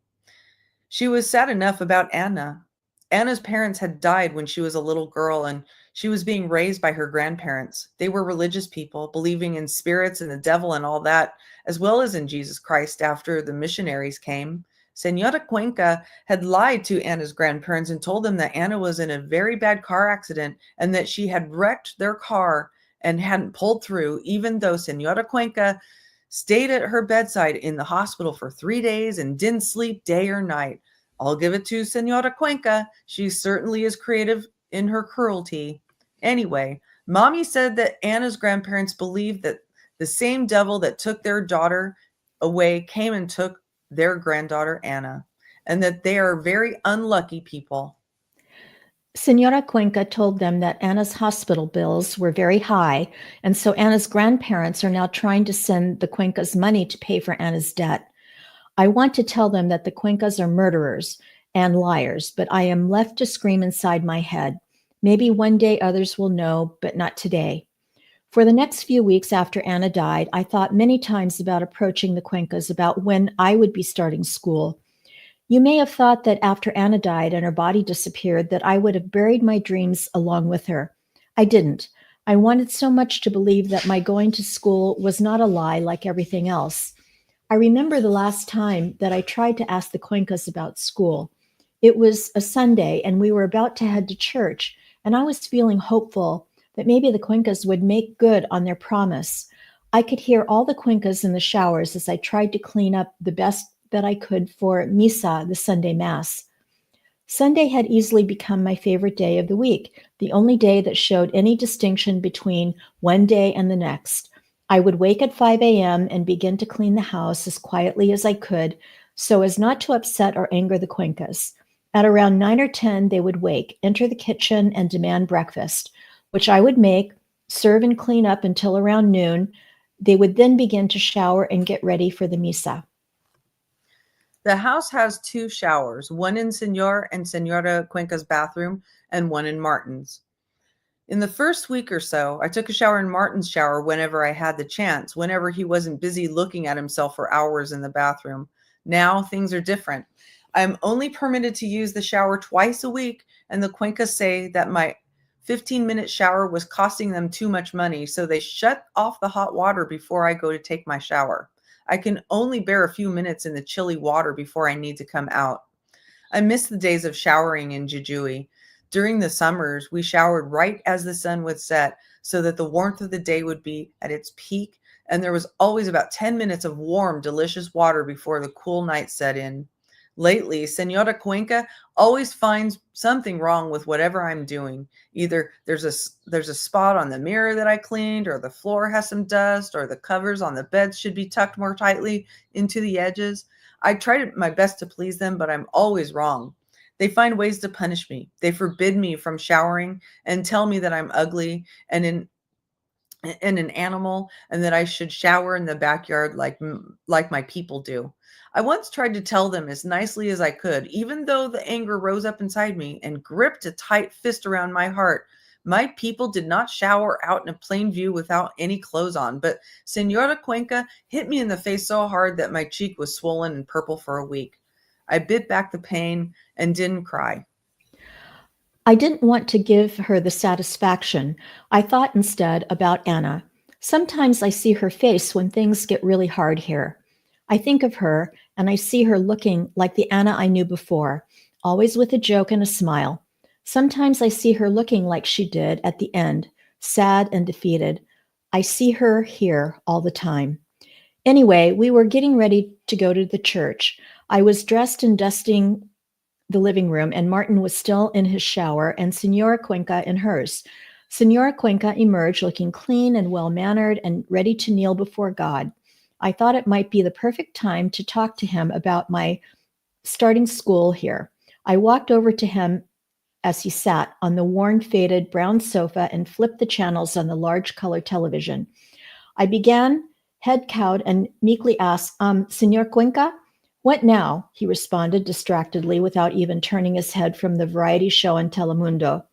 She was sad enough about Anna. Anna's parents had died when she was a little girl, and she was being raised by her grandparents. They were religious people, believing in spirits and the devil and all that, as well as in Jesus Christ after the missionaries came. Senora Cuenca had lied to Anna's grandparents and told them that Anna was in a very bad car accident and that she had wrecked their car and hadn't pulled through, even though Senora Cuenca stayed at her bedside in the hospital for 3 days and didn't sleep day or night. I'll give it to Senora Cuenca. She certainly is creative in her cruelty. Anyway, Mommy said that Anna's grandparents believed that the same devil that took their daughter away came and took their granddaughter Anna, and that they are very unlucky people. Senora Cuenca told them that Anna's hospital bills were very high, and so Anna's grandparents are now trying to send the Cuencas money to pay for Anna's debt. I want to tell them that the Cuencas are murderers and liars, but I am left to scream inside my head. Maybe one day others will know, but not today. For the next few weeks after Anna died, I thought many times about approaching the Cuencas about when I would be starting school. You may have thought that after Anna died and her body disappeared, that I would have buried my dreams along with her. I didn't. I wanted so much to believe that my going to school was not a lie like everything else. I remember the last time that I tried to ask the Cuencas about school. It was a Sunday, and we were about to head to church, and I was feeling hopeful that maybe the Cuencas would make good on their promise. I could hear all the Cuencas in the showers as I tried to clean up the best that I could for Misa, the Sunday Mass. Sunday had easily become my favorite day of the week, the only day that showed any distinction between one day and the next. I would wake at 5 a.m. and begin to clean the house as quietly as I could so as not to upset or anger the Cuencas. At around 9 or 10, they would wake, enter the kitchen, and demand breakfast, which I would make, serve, and clean up until around noon. They would then begin to shower and get ready for the Misa. The house has 2 showers, one in Senor and Senora Cuenca's bathroom and one in Martin's. In the first week or so, I took a shower in Martin's shower whenever I had the chance, whenever he wasn't busy looking at himself for hours in the bathroom. Now things are different. I'm only permitted to use the shower twice a week, and the Cuencas say that my 15-minute shower was costing them too much money, so they shut off the hot water before I go to take my shower. I can only bear a few minutes in the chilly water before I need to come out. I miss the days of showering in Jujuy. During the summers, we showered right as the sun would set so that the warmth of the day would be at its peak, and there was always about 10 minutes of warm, delicious water before the cool night set in. Lately, Senora Cuenca always finds something wrong with whatever I'm doing. Either there's a spot on the mirror that I cleaned, or the floor has some dust, or the covers on the bed should be tucked more tightly into the edges. I try my best to please them, but I'm always wrong. They find ways to punish me. They forbid me from showering and tell me that I'm ugly and an animal, and that I should shower in the backyard like my people do. I once tried to tell them as nicely as I could, even though the anger rose up inside me and gripped a tight fist around my heart. My people did not shower out in plain view without any clothes on, but Senora Cuenca hit me in the face so hard that my cheek was swollen and purple for a week. I bit back the pain and didn't cry. I didn't want to give her the satisfaction. I thought instead about Anna. Sometimes I see her face when things get really hard here. I think of her and I see her looking like the Anna I knew before, always with a joke and a smile. Sometimes I see her looking like she did at the end, sad and defeated. I see her here all the time. Anyway, we were getting ready to go to the church. I was dressed and dusting the living room, and Martin was still in his shower and Senora Cuenca in hers. Senora Cuenca emerged looking clean and well-mannered and ready to kneel before God. I thought it might be the perfect time to talk to him about my starting school here. I walked over to him as he sat on the worn, faded brown sofa and flipped the channels on the large color television. I began, head cowed, and meekly asked, Senor Cuenca? What now? He responded distractedly without even turning his head from the variety show on Telemundo.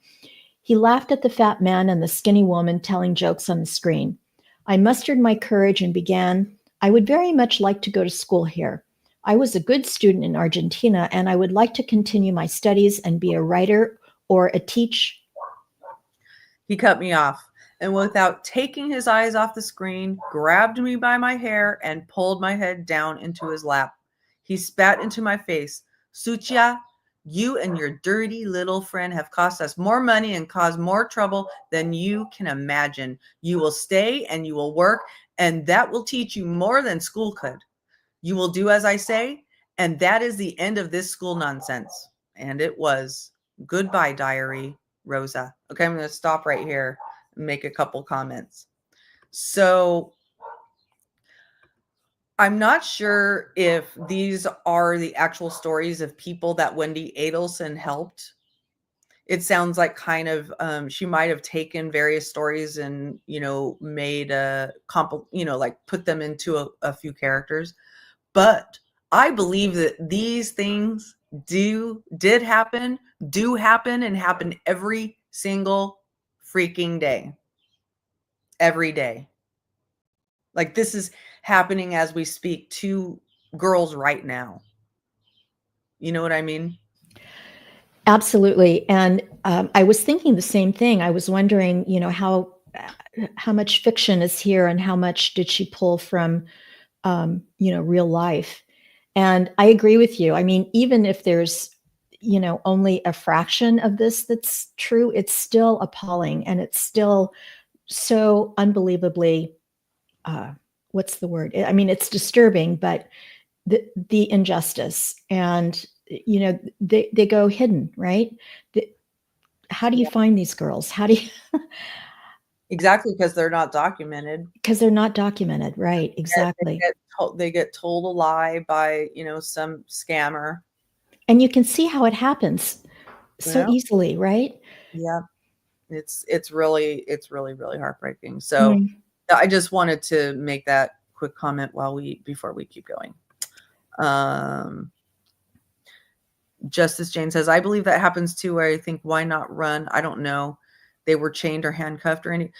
He laughed at the fat man and the skinny woman telling jokes on the screen. I mustered my courage and began, I would very much like to go to school here. I was a good student in Argentina, and I would like to continue my studies and be a writer or a teach. He cut me off, and without taking his eyes off the screen, grabbed me by my hair and pulled my head down into his lap. He spat into my face. Sucia, you and your dirty little friend have cost us more money and caused more trouble than you can imagine. You will stay and you will work, and that will teach you more than school could. You will do as I say, and that is the end of this school nonsense. And it was. Goodbye, diary, Rosa. Okay, I'm going to stop right here and make a couple comments. So I'm not sure if these are the actual stories of people that Wendi Adelson helped. It sounds like kind of she might have taken various stories and, made a like put them into a few characters. But I believe that these things did happen, do happen, and happen every single freaking day. Every day. Like this is happening as we speak to girls right now. You know what I mean? Absolutely. And I was thinking the same thing. I was wondering, how much fiction is here and how much did she pull from real life. And I agree with you. I mean, even if there's, only a fraction of this that's true, it's still appalling. And it's still so unbelievably, what's the word? I mean, it's disturbing, but the injustice and, they go hidden, right? How do you find these girls? How do you... Exactly, because they're not documented. Because they're not documented, right? Exactly. They get told a lie by, some scammer. And you can see how it happens so easily, right? Yeah. It's really, really heartbreaking. So I just wanted to make that quick comment before we keep going. Justice Jane says, I believe that happens too, where I think, why not run? I don't know. They were chained or handcuffed or any.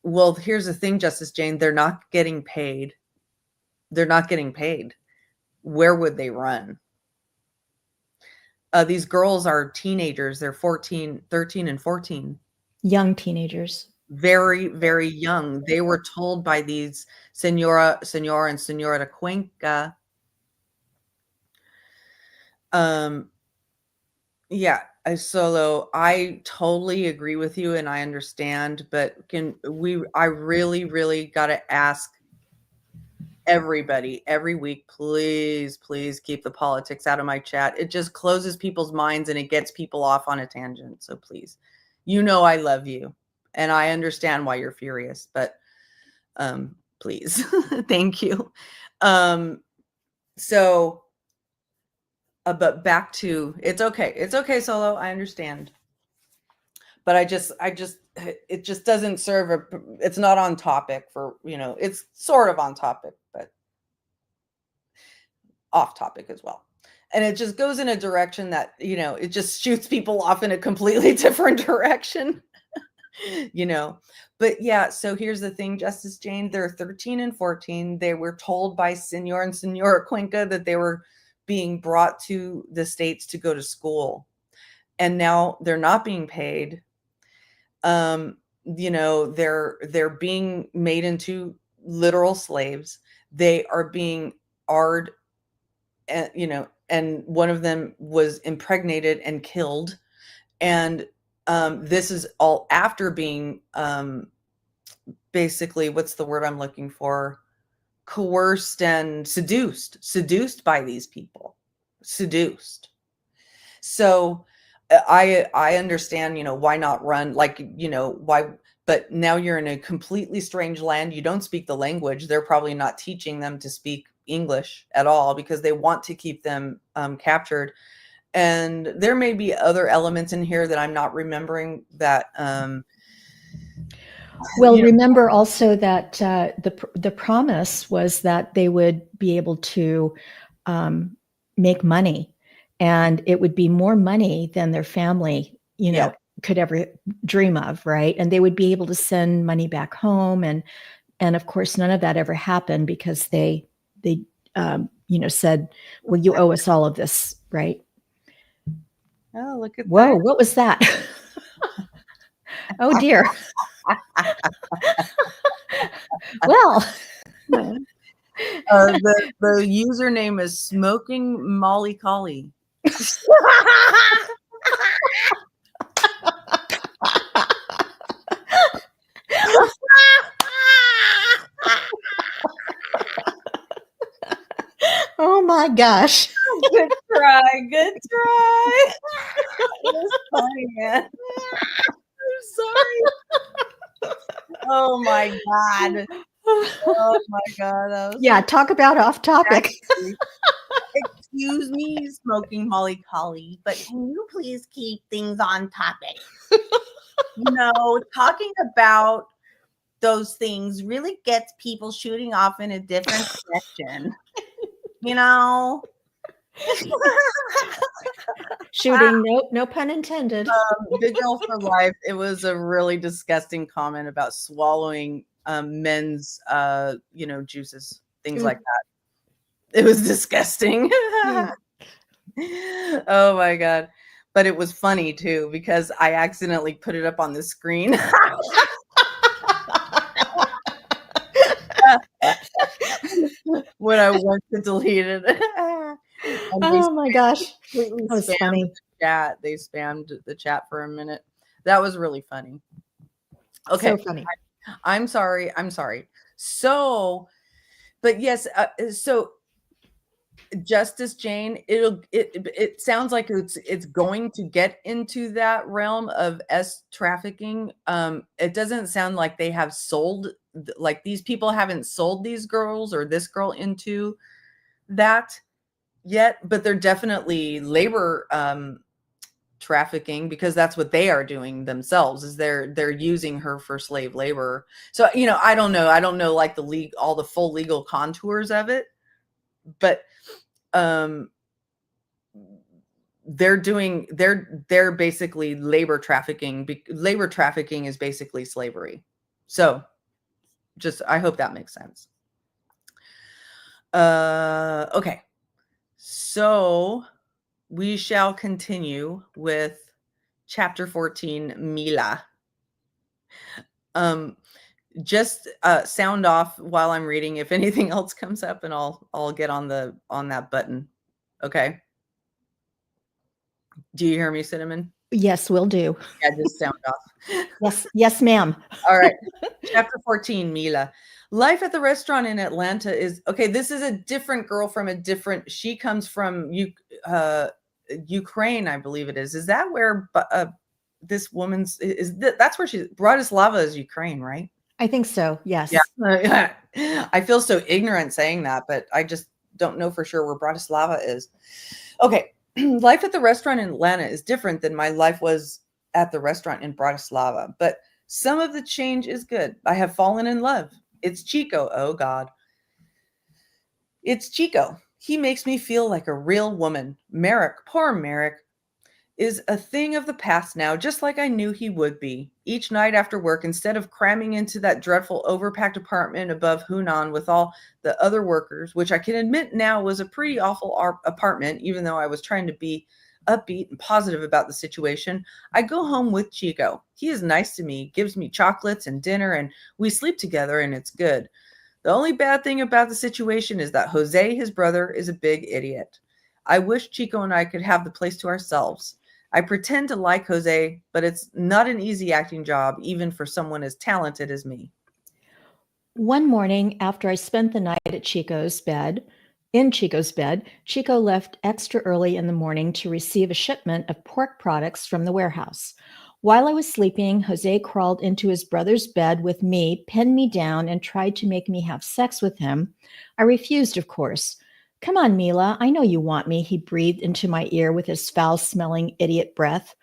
Well, here's the thing, Justice Jane, they're not getting paid. They're not getting paid. Where would they run? These girls are teenagers. They're 13 and 14. Young teenagers. Very, very young. They were told by these Senora and Senora Cuenca. Yeah, Solo, I totally agree with you and I understand, but I really, really got to ask everybody every week, please keep the politics out of my chat. It just closes people's minds and it gets people off on a tangent. So please, I love you and I understand why you're furious, but please, thank you. But back to, it's okay, Solo, I understand. But it just doesn't serve it's not on topic for, it's sort of on topic, but off topic as well. And it just goes in a direction that, it just shoots people off in a completely different direction, But yeah, so here's the thing, Justice Jane, they're 13 and 14. They were told by Senor and Senora Cuenca that they were being brought to the States to go to school. And now they're not being paid. They're being made into literal slaves. They are being and one of them was impregnated and killed. And this is all after being basically, what's the word I'm looking for? Coerced and seduced by these people. Seduced. So I understand, why not run? Like, why? But now you're in a completely strange land. You don't speak the language. They're probably not teaching them to speak English at all because they want to keep them captured. And there may be other elements in here that I'm not remembering that well, remember also that the promise was that they would be able to make money, and it would be more money than their family, could ever dream of, right? And they would be able to send money back home, and of course, none of that ever happened because they said, "Well, you owe us all of this," right? Oh, look at Whoa! that. What was that? Oh dear. Well, the username is Smoking Molly Collie. oh my gosh. Good try. Good try. It was funny, man. I'm sorry. Oh my God. Oh my God. That was Yeah, talk about off topic. Excuse me, Smoking Molly Collie, but can you please keep things on topic? Talking about those things really gets people shooting off in a different direction. Shooting, no pun intended. Big girl for life. It was a really disgusting comment about swallowing men's juices, things like that. It was disgusting. Oh my God. But it was funny too, because I accidentally put it up on the screen. When I went to delete it. Oh my gosh. That was funny. They spammed the chat for a minute. That was really funny. Okay. So funny. I'm sorry. So, but yes, so Justice Jane, it sounds like it's going to get into that realm of trafficking. It doesn't sound like they have sold, like these people haven't sold these girls or this girl into that yet, but they're definitely labor trafficking, because that's what they are doing themselves, is they're using her for slave labor. So I don't know like all the full legal contours of it, but they're basically labor trafficking. Labor trafficking is basically slavery. So I hope that makes sense. Okay, so we shall continue with chapter 14, Mila. Just sound off while I'm reading if anything else comes up, and I'll get on that button. Okay. Do you hear me, Cinnamon? Yes, will do. Yeah, just sound off. Yes, ma'am. All right. Chapter 14, Mila. Life at the restaurant in Atlanta is okay. This is a different girl she comes from Ukraine, I believe it is. Is that where this woman's that's where Bratislava is Ukraine, right? I think so. Yes. Yeah. I feel so ignorant saying that, but I just don't know for sure where Bratislava is. Okay. Life at the restaurant in Atlanta is different than my life was at the restaurant in Bratislava, but some of the change is good. I have fallen in love. It's Chico. Oh God. It's Chico. He makes me feel like a real woman. Merrick, poor Merrick, is a thing of the past now, just like I knew he would be. Each night after work, instead of cramming into that dreadful overpacked apartment above Hunan with all the other workers, which I can admit now was a pretty awful apartment, even though I was trying to be upbeat and positive about the situation, I go home with Chico. He is nice to me, gives me chocolates and dinner, and we sleep together, and it's good. The only bad thing about the situation is that Jose, his brother, is a big idiot. I wish Chico and I could have the place to ourselves. I pretend to like Jose, but it's not an easy acting job, even for someone as talented as me. One morning, after I spent the night in Chico's bed, Chico left extra early in the morning to receive a shipment of pork products from the warehouse. While I was sleeping, Jose crawled into his brother's bed with me, pinned me down, and tried to make me have sex with him. I refused, of course. Come on, Mila. I know you want me, he breathed into my ear with his foul-smelling idiot breath.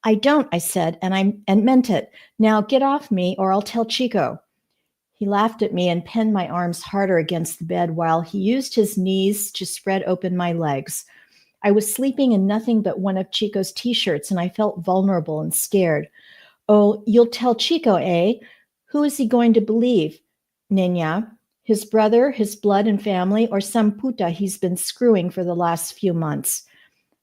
I don't, I said, and meant it. Now get off me or I'll tell Chico. He laughed at me and pinned my arms harder against the bed while he used his knees to spread open my legs. I was sleeping in nothing but one of Chico's t-shirts, and I felt vulnerable and scared. Oh, you'll tell Chico, eh? Who is he going to believe? Nina, his brother, his blood and family, or some puta he's been screwing for the last few months?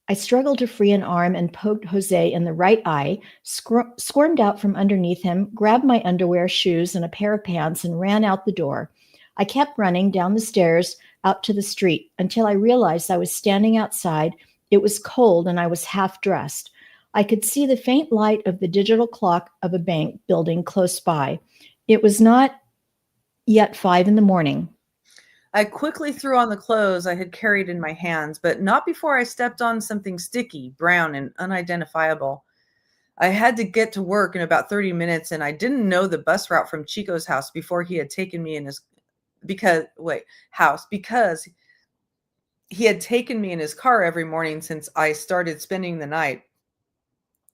I struggled to free an arm and poked Jose in the right eye, squirmed out from underneath him, grabbed my underwear, shoes, and a pair of pants, and ran out the door. I kept running down the stairs out to the street until I realized I was standing outside. It was cold and I was half dressed. I could see the faint light of the digital clock of a bank building close by. It was not yet 5 a.m. I quickly threw on the clothes I had carried in my hands, but not before I stepped on something sticky, brown, and unidentifiable. I had to get to work in about 30 minutes, and I didn't know the bus route from Chico's house before he had taken me in his because he had taken me in his car every morning since I started spending the night.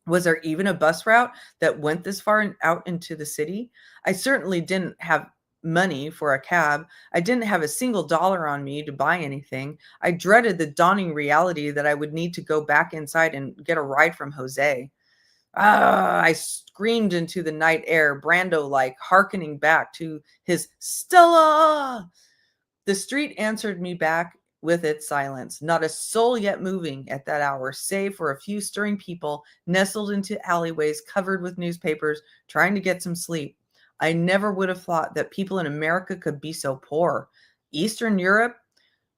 Was there even a bus route that went this far out into the city? I certainly didn't have money for a cab. I didn't have a single dollar on me to buy anything. I dreaded the dawning reality that I would need to go back inside and get a ride from Jose. I screamed into the night air, Brando-like, hearkening back to his Stella. The street answered me back with its silence. Not a soul yet moving at that hour, save for a few stirring people nestled into alleyways covered with newspapers, trying to get some sleep. I never would have thought that people in America could be so poor. Eastern Europe?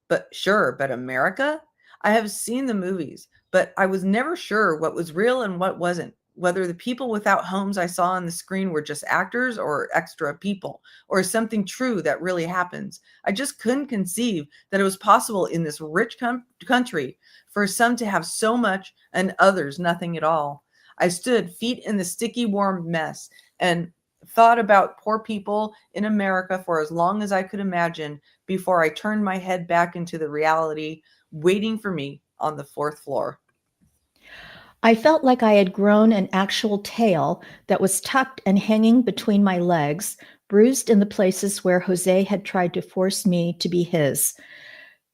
But America? I have seen the movies, but I was never sure what was real and what wasn't. Whether the people without homes I saw on the screen were just actors or extra people, or something true that really happens. I just couldn't conceive that it was possible in this rich country for some to have so much and others nothing at all. I stood feet in the sticky, warm mess and thought about poor people in America for as long as I could imagine before I turned my head back into the reality waiting for me on the fourth floor. I felt like I had grown an actual tail that was tucked and hanging between my legs, bruised in the places where Jose had tried to force me to be his.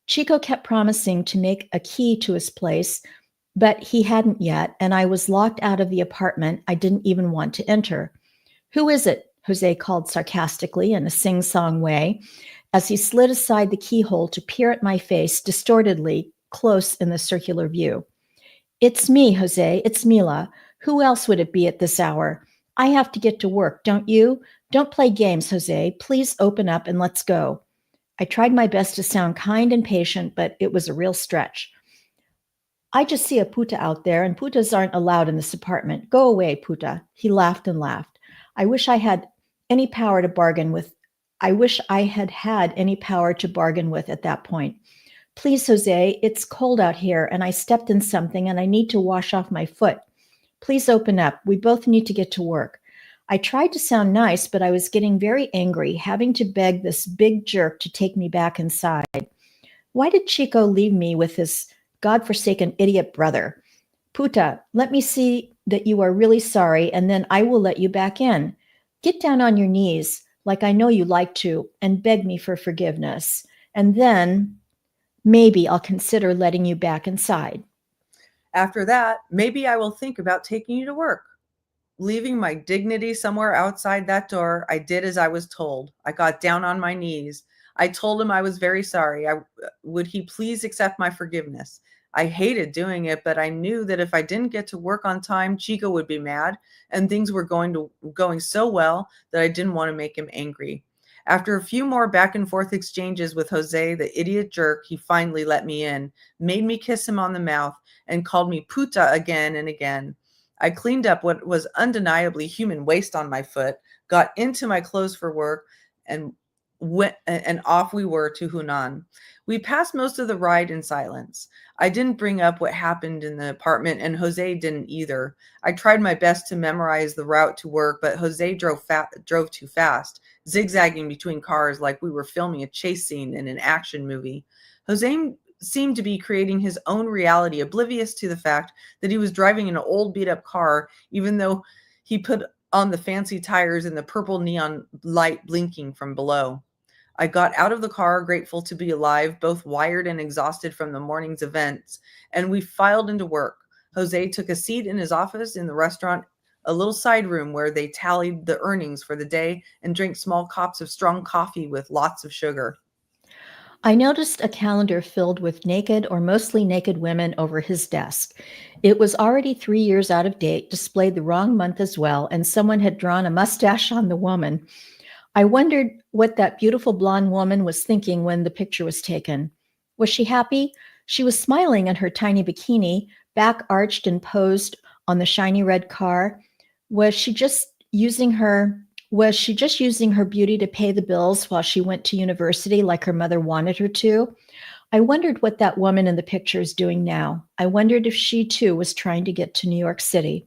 Chico kept promising to make a key to his place, but he hadn't yet, and I was locked out of the apartment I didn't even want to enter. Who is it? Jose called sarcastically in a sing-song way as he slid aside the keyhole to peer at my face distortedly close in the circular view. It's me, Jose. It's Mila. Who else would it be at this hour? I have to get to work, don't you? Don't play games, Jose. Please open up and let's go. I tried my best to sound kind and patient, but it was a real stretch. I just see a puta out there, and putas aren't allowed in this apartment. Go away, puta. He laughed and laughed. I wish I had any power to bargain with. I wish I had any power to bargain with at that point. Please, Jose, it's cold out here, and I stepped in something, and I need to wash off my foot. Please open up. We both need to get to work. I tried to sound nice, but I was getting very angry, having to beg this big jerk to take me back inside. Why did Chico leave me with his godforsaken idiot brother? Puta, let me see that you are really sorry, and then I will let you back in. Get down on your knees, like I know you like to, and beg me for forgiveness. And then maybe I'll consider letting you back inside. After that, maybe I will think about taking you to work. Leaving my dignity somewhere outside that door, I did as I was told. I got down on my knees. I told him I was very sorry. Would he please accept my forgiveness? I hated doing it, but I knew that if I didn't get to work on time, Chico would be mad, and things were going so well that I didn't want to make him angry. After a few more back and forth exchanges with Jose, the idiot jerk, he finally let me in, made me kiss him on the mouth, and called me puta again and again. I cleaned up what was undeniably human waste on my foot, got into my clothes for work, and off we were to Hunan. We passed most of the ride in silence. I didn't bring up what happened in the apartment, and Jose didn't either. I tried my best to memorize the route to work, but Jose drove too fast, zigzagging between cars like we were filming a chase scene in an action movie. Jose seemed to be creating his own reality, oblivious to the fact that he was driving an old beat-up car, even though he put on the fancy tires and the purple neon light blinking from below. I got out of the car, grateful to be alive, both wired and exhausted from the morning's events, and we filed into work. Jose took a seat in his office in the restaurant, a little side room where they tallied the earnings for the day and drank small cups of strong coffee with lots of sugar. I noticed a calendar filled with naked or mostly naked women over his desk. It was already 3 years out of date, displayed the wrong month as well, and someone had drawn a mustache on the woman. I wondered what that beautiful blonde woman was thinking when the picture was taken. Was she happy? She was smiling in her tiny bikini, back arched and posed on the shiny red car. Was she just using her beauty to pay the bills while she went to university like her mother wanted her to? I wondered what that woman in the picture is doing now. I wondered if she too was trying to get to New York City.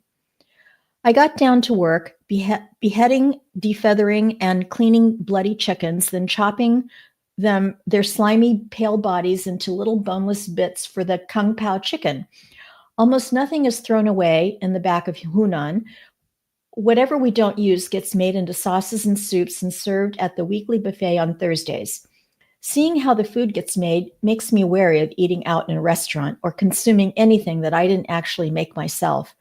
I got down to work, beheading, defeathering, and cleaning bloody chickens, then chopping their slimy, pale bodies into little boneless bits for the kung pao chicken. Almost nothing is thrown away in the back of Hunan. Whatever we don't use gets made into sauces and soups and served at the weekly buffet on Thursdays. Seeing how the food gets made makes me wary of eating out in a restaurant or consuming anything that I didn't actually make myself.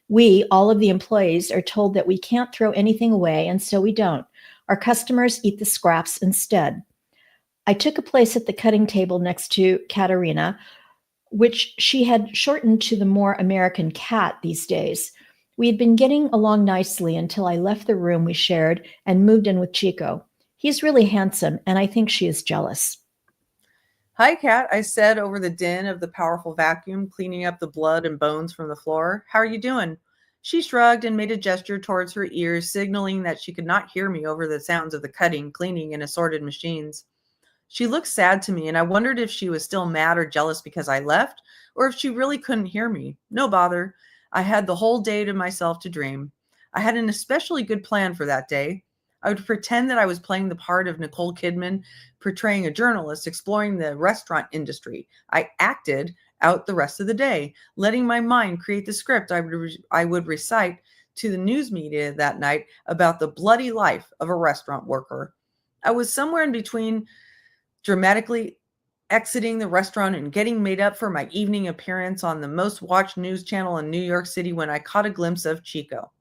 We, all of the employees, are told that we can't throw anything away, and so we don't. Our customers eat the scraps instead. I took a place at the cutting table next to Katerina, which she had shortened to the more American Cat these days. We had been getting along nicely until I left the room we shared and moved in with Chico. He's really handsome, and I think she is jealous. Hi, Kat, I said over the din of the powerful vacuum, cleaning up the blood and bones from the floor. How are you doing? She shrugged and made a gesture towards her ears, signaling that she could not hear me over the sounds of the cutting, cleaning, and assorted machines. She looked sad to me, and I wondered if she was still mad or jealous because I left, or if she really couldn't hear me. No bother. I had the whole day to myself to dream. I had an especially good plan for that day. I would pretend that I was playing the part of Nicole Kidman, portraying a journalist exploring the restaurant industry. I acted out the rest of the day, letting my mind create the script I would recite to the news media that night about the bloody life of a restaurant worker. I was somewhere in between dramatically exiting the restaurant and getting made up for my evening appearance on the most watched news channel in New York City when I caught a glimpse of Chico.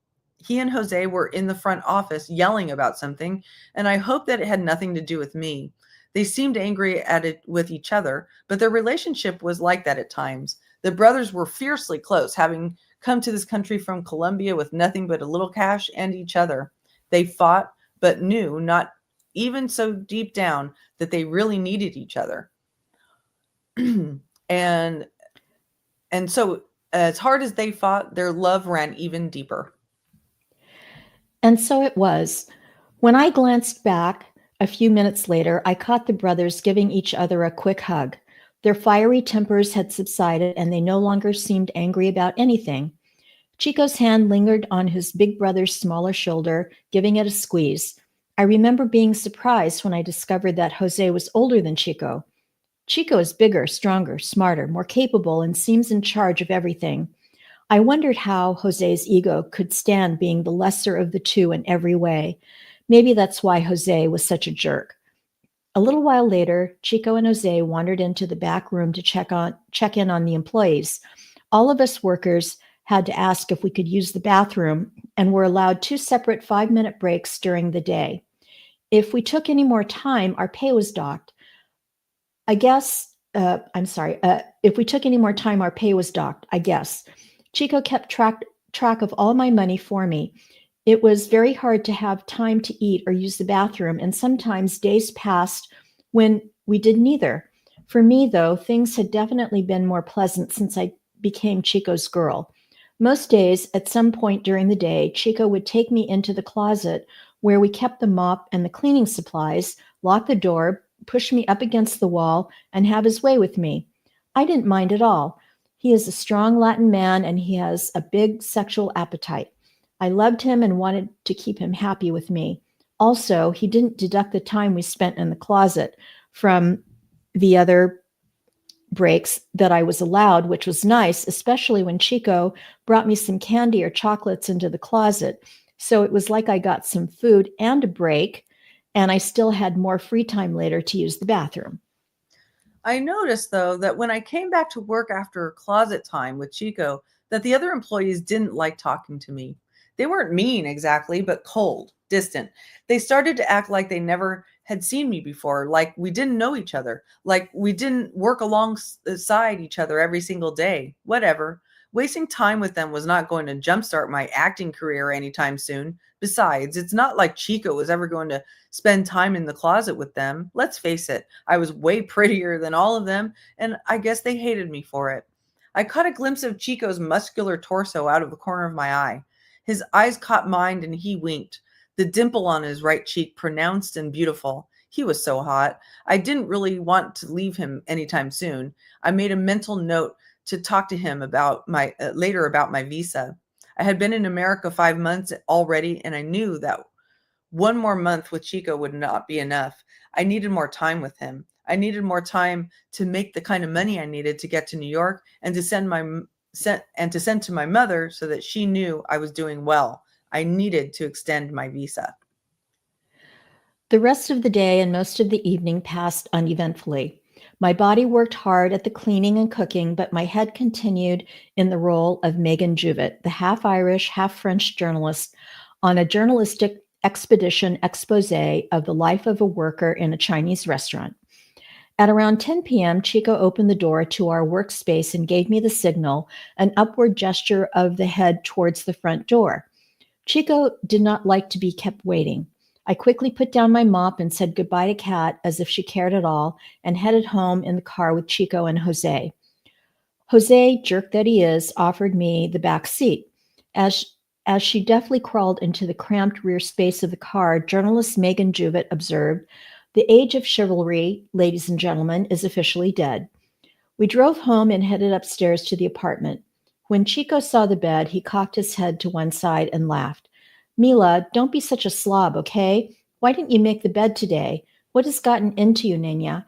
He and Jose were in the front office yelling about something, and I hoped that it had nothing to do with me. They seemed angry at it with each other, but their relationship was like that at times. The brothers were fiercely close, having come to this country from Colombia with nothing but a little cash and each other. They fought, but knew, not even so deep down, that they really needed each other. and so as hard as they fought, their love ran even deeper. And so it was. When I glanced back a few minutes later, I caught the brothers giving each other a quick hug. Their fiery tempers had subsided, and they no longer seemed angry about anything. Chico's hand lingered on his big brother's smaller shoulder, giving it a squeeze. I remember being surprised when I discovered that Jose was older than Chico. Chico is bigger, stronger, smarter, more capable, and seems in charge of everything. I wondered how Jose's ego could stand being the lesser of the two in every way. Maybe that's why Jose was such a jerk. A little while later, Chico and Jose wandered into the back room to check in on the employees. All of us workers had to ask if we could use the bathroom and were allowed 2 separate 5-minute breaks during the day. If we took any more time, our pay was docked. If we took any more time, our pay was docked, I guess. Chico kept track of all my money for me. It was very hard to have time to eat or use the bathroom, and sometimes days passed when we did neither. For me, though, things had definitely been more pleasant since I became Chico's girl. Most days, at some point during the day, Chico would take me into the closet where we kept the mop and the cleaning supplies, lock the door, push me up against the wall, and have his way with me. I didn't mind at all. He is a strong Latin man, and he has a big sexual appetite. I loved him and wanted to keep him happy with me. Also, he didn't deduct the time we spent in the closet from the other breaks that I was allowed, which was nice, especially when Chico brought me some candy or chocolates into the closet. So it was like I got some food and a break, and I still had more free time later to use the bathroom. I noticed though that when I came back to work after closet time with Chico, that the other employees didn't like talking to me. They weren't mean exactly, but cold, distant. They started to act like they never had seen me before, like we didn't know each other, like we didn't work alongside each other every single day. Whatever. Wasting time with them was not going to jumpstart my acting career anytime soon. Besides, it's not like Chico was ever going to spend time in the closet with them. Let's face it, I was way prettier than all of them, and I guess they hated me for it. I caught a glimpse of Chico's muscular torso out of the corner of my eye. His eyes caught mine and he winked. The dimple on his right cheek pronounced and beautiful. He was so hot. I didn't really want to leave him anytime soon. I made a mental note to talk to him about my later about my visa. I had been in America 5 months already, and I knew that one more month with Chico would not be enough. I needed more time with him. I needed more time to make the kind of money I needed to get to New York and to send to my mother so that she knew I was doing well. I needed to extend my visa. The rest of the day and most of the evening passed uneventfully. My body worked hard at the cleaning and cooking, but my head continued in the role of Megan Juvett, the half Irish, half French journalist, on a journalistic expedition expose of the life of a worker in a Chinese restaurant. At around 10 p.m., Chico opened the door to our workspace and gave me the signal, an upward gesture of the head towards the front door. Chico did not like to be kept waiting. I quickly put down my mop and said goodbye to Kat as if she cared at all, and headed home in the car with Chico and Jose. Jose, jerk that he is, offered me the back seat. As she deftly crawled into the cramped rear space of the car, journalist Megan Juvett observed, "The age of chivalry, ladies and gentlemen, is officially dead." We drove home and headed upstairs to the apartment. When Chico saw the bed, he cocked his head to one side and laughed. "Mila, don't be such a slob, okay? Why didn't you make the bed today? What has gotten into you, Nina?"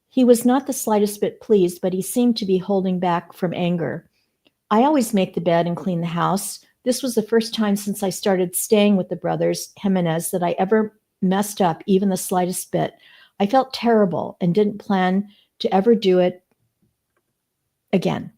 He was not the slightest bit pleased, but he seemed to be holding back from anger. "I always make the bed and clean the house. This was the first time since I started staying with the brothers Jimenez that I ever messed up even the slightest bit. I felt terrible and didn't plan to ever do it again."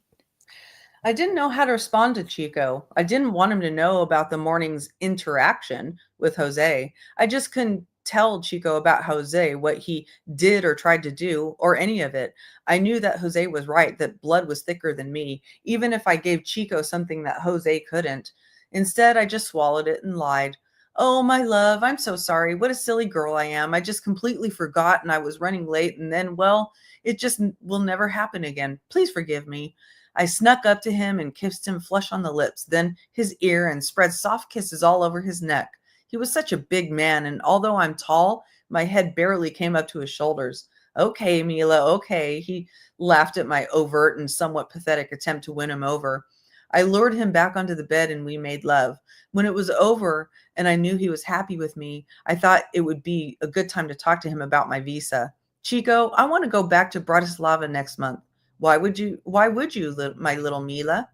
I didn't know how to respond to Chico. I didn't want him to know about the morning's interaction with Jose. I just couldn't tell Chico about Jose, what he did or tried to do, or any of it. I knew that Jose was right, that blood was thicker than me, even if I gave Chico something that Jose couldn't. Instead, I just swallowed it and lied. "Oh, my love, I'm so sorry. What a silly girl I am. I just completely forgot and I was running late, and then, well, it just will never happen again. Please forgive me." I snuck up to him and kissed him flush on the lips, then his ear, and spread soft kisses all over his neck. He was such a big man, and although I'm tall, my head barely came up to his shoulders. "Okay, Mila, okay." He laughed at my overt and somewhat pathetic attempt to win him over. I lured him back onto the bed and we made love. When it was over and I knew he was happy with me, I thought it would be a good time to talk to him about my visa. "Chico, I want to go back to Bratislava next month." "Why would you, my little Mila?"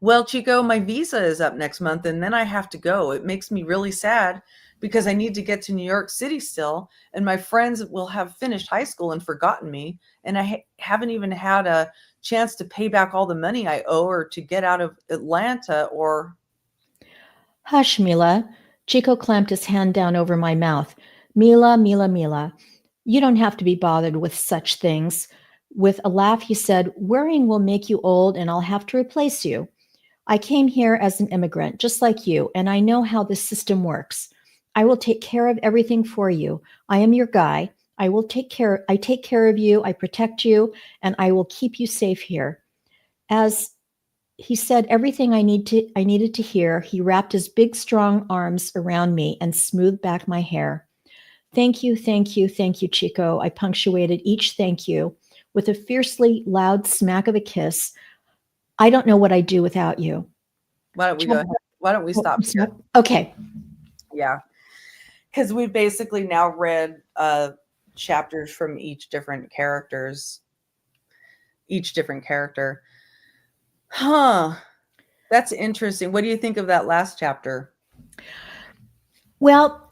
"Well, Chico, my visa is up next month and then I have to go. It makes me really sad because I need to get to New York City still, and my friends will have finished high school and forgotten me, and I haven't even had a chance to pay back all the money I owe or to get out of Atlanta or..." "Hush, Mila." Chico clamped his hand down over my mouth. "Mila, Mila, Mila. You don't have to be bothered with such things." With a laugh, he said, "Worrying will make you old and I'll have to replace you. I came here as an immigrant, just like you, and I know how this system works. I will take care of everything for you. I am your guy. I take care of you, I protect you, and I will keep you safe here." As he said everything I needed to hear, he wrapped his big, strong arms around me and smoothed back my hair. "Thank you, thank you, thank you, Chico." I punctuated each thank you with a fiercely loud smack of a kiss. "I don't know what I'd do without you." Why don't we go ahead? Why don't we stop here? Okay. Yeah. Because we basically now read chapters from each different characters. each different character. Huh. That's interesting. What do you think of that last chapter? Well,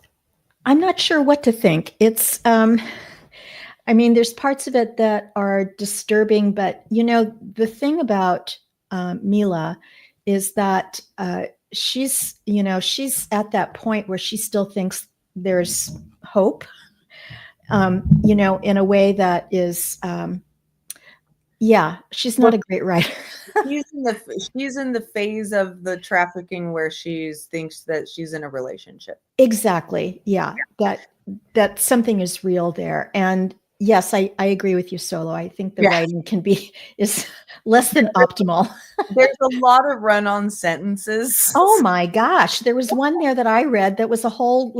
I'm not sure what to think. It's, I mean, there's parts of it that are disturbing, but the thing about Mila is that she's at that point where she still thinks there's hope, in a way that is, she's not a great writer. She's in the phase of the trafficking where she thinks that she's in a relationship. Exactly. Yeah. That something is real there. And yes, I agree with you, Solo. I think the writing is less than optimal. There's a lot of run-on sentences. Oh my gosh. There was one there that I read that was a whole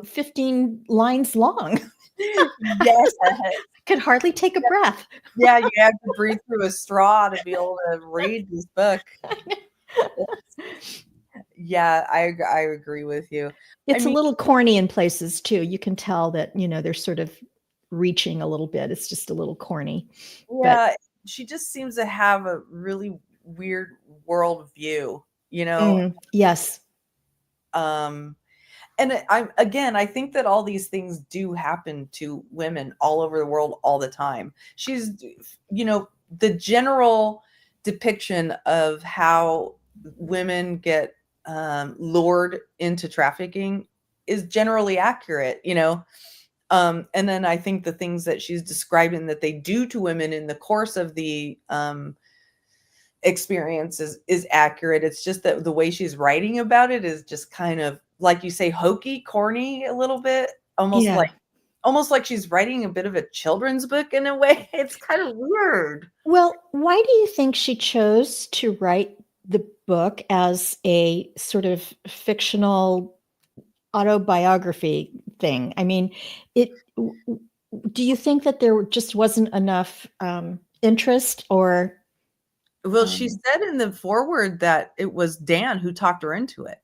15 lines long. Yes. Could hardly take a breath. Yeah, you have to breathe through a straw to be able to read this book. Yeah, I agree with you. It's a little corny in places too. You can tell that, they're sort of reaching a little bit. It's just a little corny. Yeah, she just seems to have a really weird world view, Yes. And I think that all these things do happen to women all over the world all the time. She's, the general depiction of how women get lured into trafficking is generally accurate, and then I think the things that she's describing that they do to women in the course of the experience is accurate. It's just that the way she's writing about it is just kind of, like you say, hokey, corny a little bit, almost like she's writing a bit of a children's book in a way. It's kind of weird. Well, why do you think she chose to write the book as a sort of fictional autobiography thing? I mean, do you think that there just wasn't enough interest, or? Well, she said in the foreword that it was Dan who talked her into it.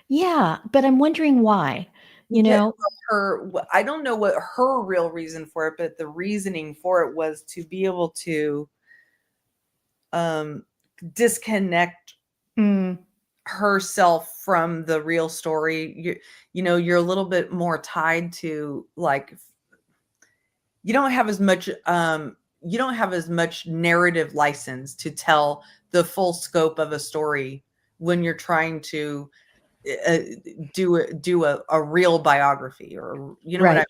Yeah, but I'm wondering why. I don't know what her real reason for it, but the reasoning for it was to be able to disconnect herself from the real story. You're a little bit more tied to, like, you don't have as much narrative license to tell the full scope of a story when you're trying to do a real biography, or what I'm saying?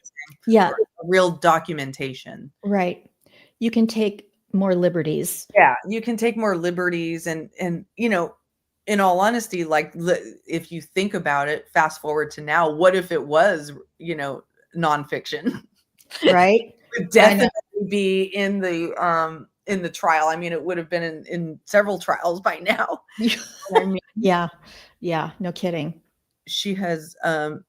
Yeah, or a real documentation. Right. You can take more liberties. Yeah, you can take more liberties, and in all honesty, like, if you think about it, fast forward to now, what if it was nonfiction? Right. Would definitely be in the trial. I mean, it would have been in several trials by now. Yeah, no kidding. She has but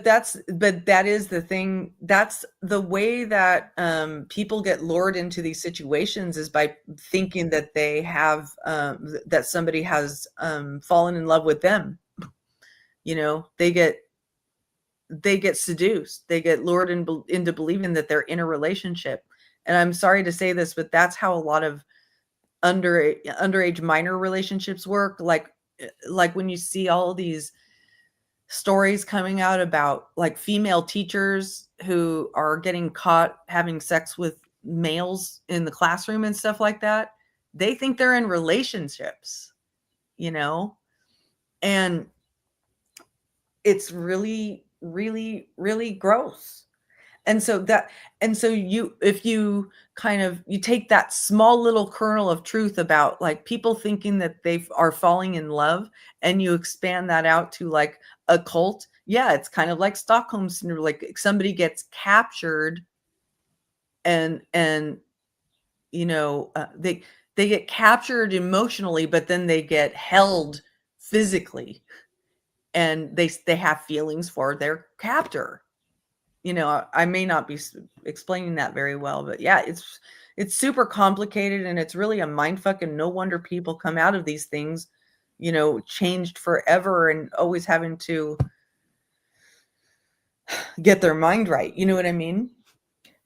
that is the thing. That's the way that people get lured into these situations, is by thinking that they have that somebody has fallen in love with them. They get seduced. They get lured into believing that they're in a relationship. And I'm sorry to say this, but that's how a lot of underage minor relationships work. Like when you see all these stories coming out about, like, female teachers who are getting caught having sex with males in the classroom and stuff like that, they think they're in relationships, and it's really, really, really gross. And so if you you take that small little kernel of truth about, like, people thinking that they are falling in love, and you expand that out to, like, a cult. Yeah, it's kind of like Stockholm syndrome. Like, somebody gets captured, and they get captured emotionally, but then they get held physically, and they have feelings for their captor. I may not be explaining that very well, but yeah, it's super complicated, and it's really a mindfuck, and no wonder people come out of these things, changed forever, and always having to get their mind right. You know what I mean?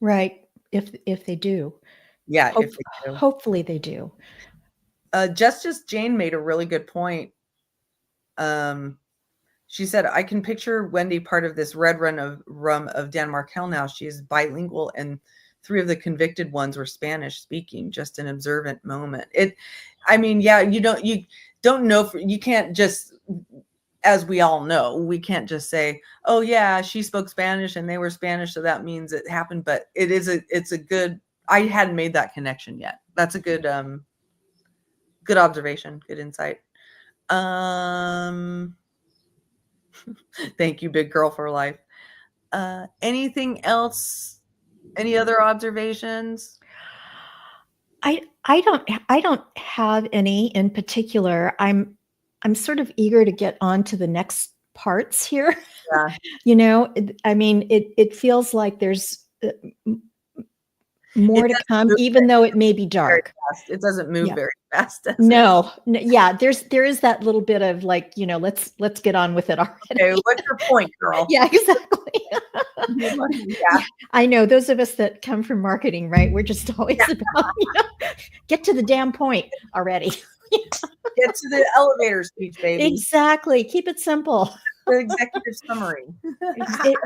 Right. If they do. Yeah, Hope, if they do. hopefully they do. Justice Jane made a really good point. She said, I can picture Wendi part of this red rum of Dan Markel now. She is bilingual, and 3 of the convicted ones were Spanish speaking. Just an observant moment. Yeah, you don't know. You can't just, as we all know, we can't just say, oh yeah, she spoke Spanish and they were Spanish, so that means it happened. But it's a good, I hadn't made that connection yet. That's a good good observation, good insight. Thank you, big girl for life. Anything else? Any other observations? I don't have any in particular. I'm sort of eager to get on to the next parts here. Yeah. It feels like there's more to come, even though it may be dark. It doesn't move very fast. No, yeah, there is that little bit of like, let's get on with it already. Okay, what's your point, girl? Yeah, exactly. Yeah. I know those of us that come from marketing, right? We're just always about get to the damn point already. Get to the elevator speech, baby. Exactly. Keep it simple. The executive summary.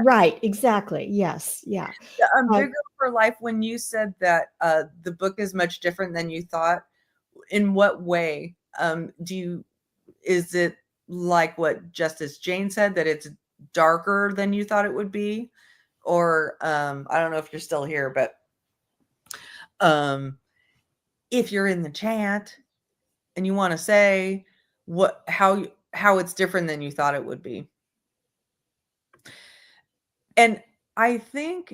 Right. Exactly. Yes. Yeah. Big Girl for Life, when you said that the book is much different than you thought, in what way is it like what Justice Jane said, that it's darker than you thought it would be? Or I don't know if you're still here, but if you're in the chat and you want to say how it's different than you thought it would be. And I think,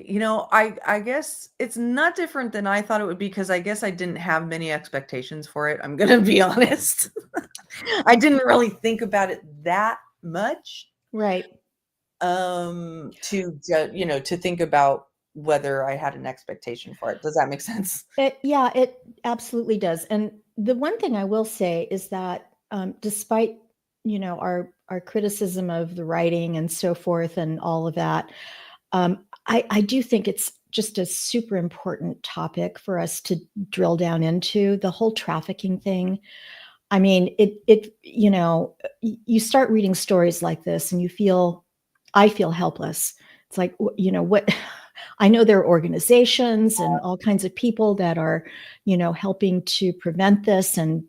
I guess it's not different than I thought it would be, because I guess I didn't have many expectations for it. I'm going to be honest. I didn't really think about it that much. Right. To think about whether I had an expectation for it. Does that make sense? It absolutely does. And the one thing I will say is that despite, our criticism of the writing and so forth and all of that, I do think it's just a super important topic for us to drill down into, the whole trafficking thing. I mean, you start reading stories like this and I feel helpless. It's like, what, I know there are organizations and all kinds of people that are, helping to prevent this and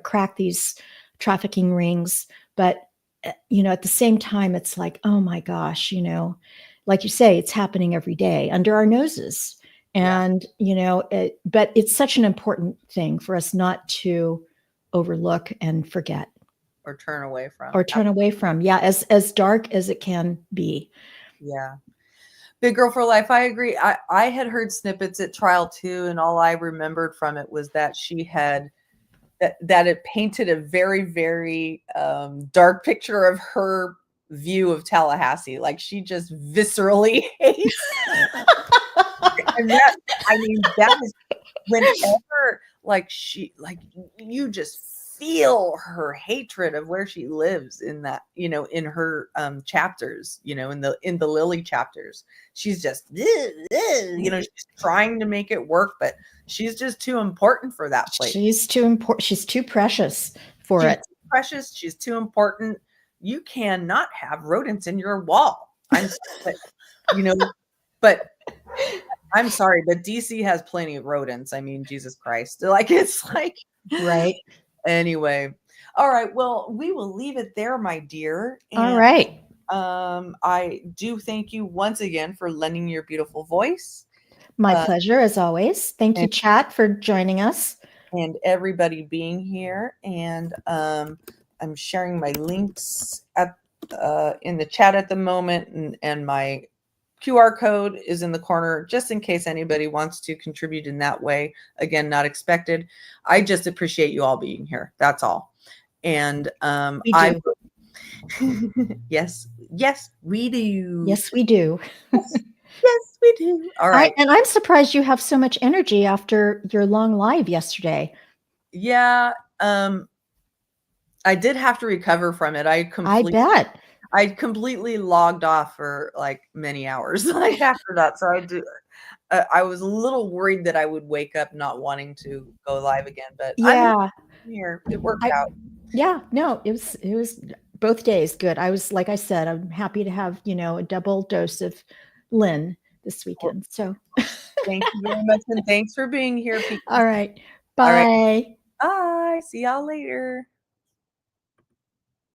crack these trafficking rings. But, at the same time, it's like, oh my gosh, like you say, it's happening every day under our noses. And, but it's such an important thing for us not to overlook and forget. Or turn away from. Yeah. As dark as it can be. Yeah. Big Girl for Life. I agree. I had heard snippets at trial too. And all I remembered from it was that she had, that it painted a very, very dark picture of her view of Tallahassee. Like she just viscerally hates. And that is whenever you just feel her hatred of where she lives in that, in her chapters, in the Lily chapters. She's just, she's trying to make it work, but she's just too important for that place. She's too important. She's too precious for it. Too precious. She's too important. You cannot have rodents in your wall. I'm sorry, but I'm sorry, but DC has plenty of rodents. I mean, Jesus Christ. Right. Anyway. All right. Well, we will leave it there, my dear. And, all right. I do thank you once again for lending your beautiful voice. My pleasure, as always. Thank you, chat, for joining us. And everybody being here. And I'm sharing my links in the chat at the moment, and my QR code is in the corner, just in case anybody wants to contribute in that way. Again, not expected. I just appreciate you all being here. That's all. And yes, we do. Yes, we do. Yes, we do. All right. And I'm surprised you have so much energy after your long live yesterday. Yeah. I did have to recover from it. I bet. I completely logged off for like many hours like after that. So I was a little worried that I would wake up not wanting to go live again, but I'm here. It worked out. Yeah, no, it was both days good. I was, like I said, I'm happy to have, a double dose of Lynn this weekend. So Thank you very much. And thanks for being here, people. all right. All right. Bye. Bye. See y'all later.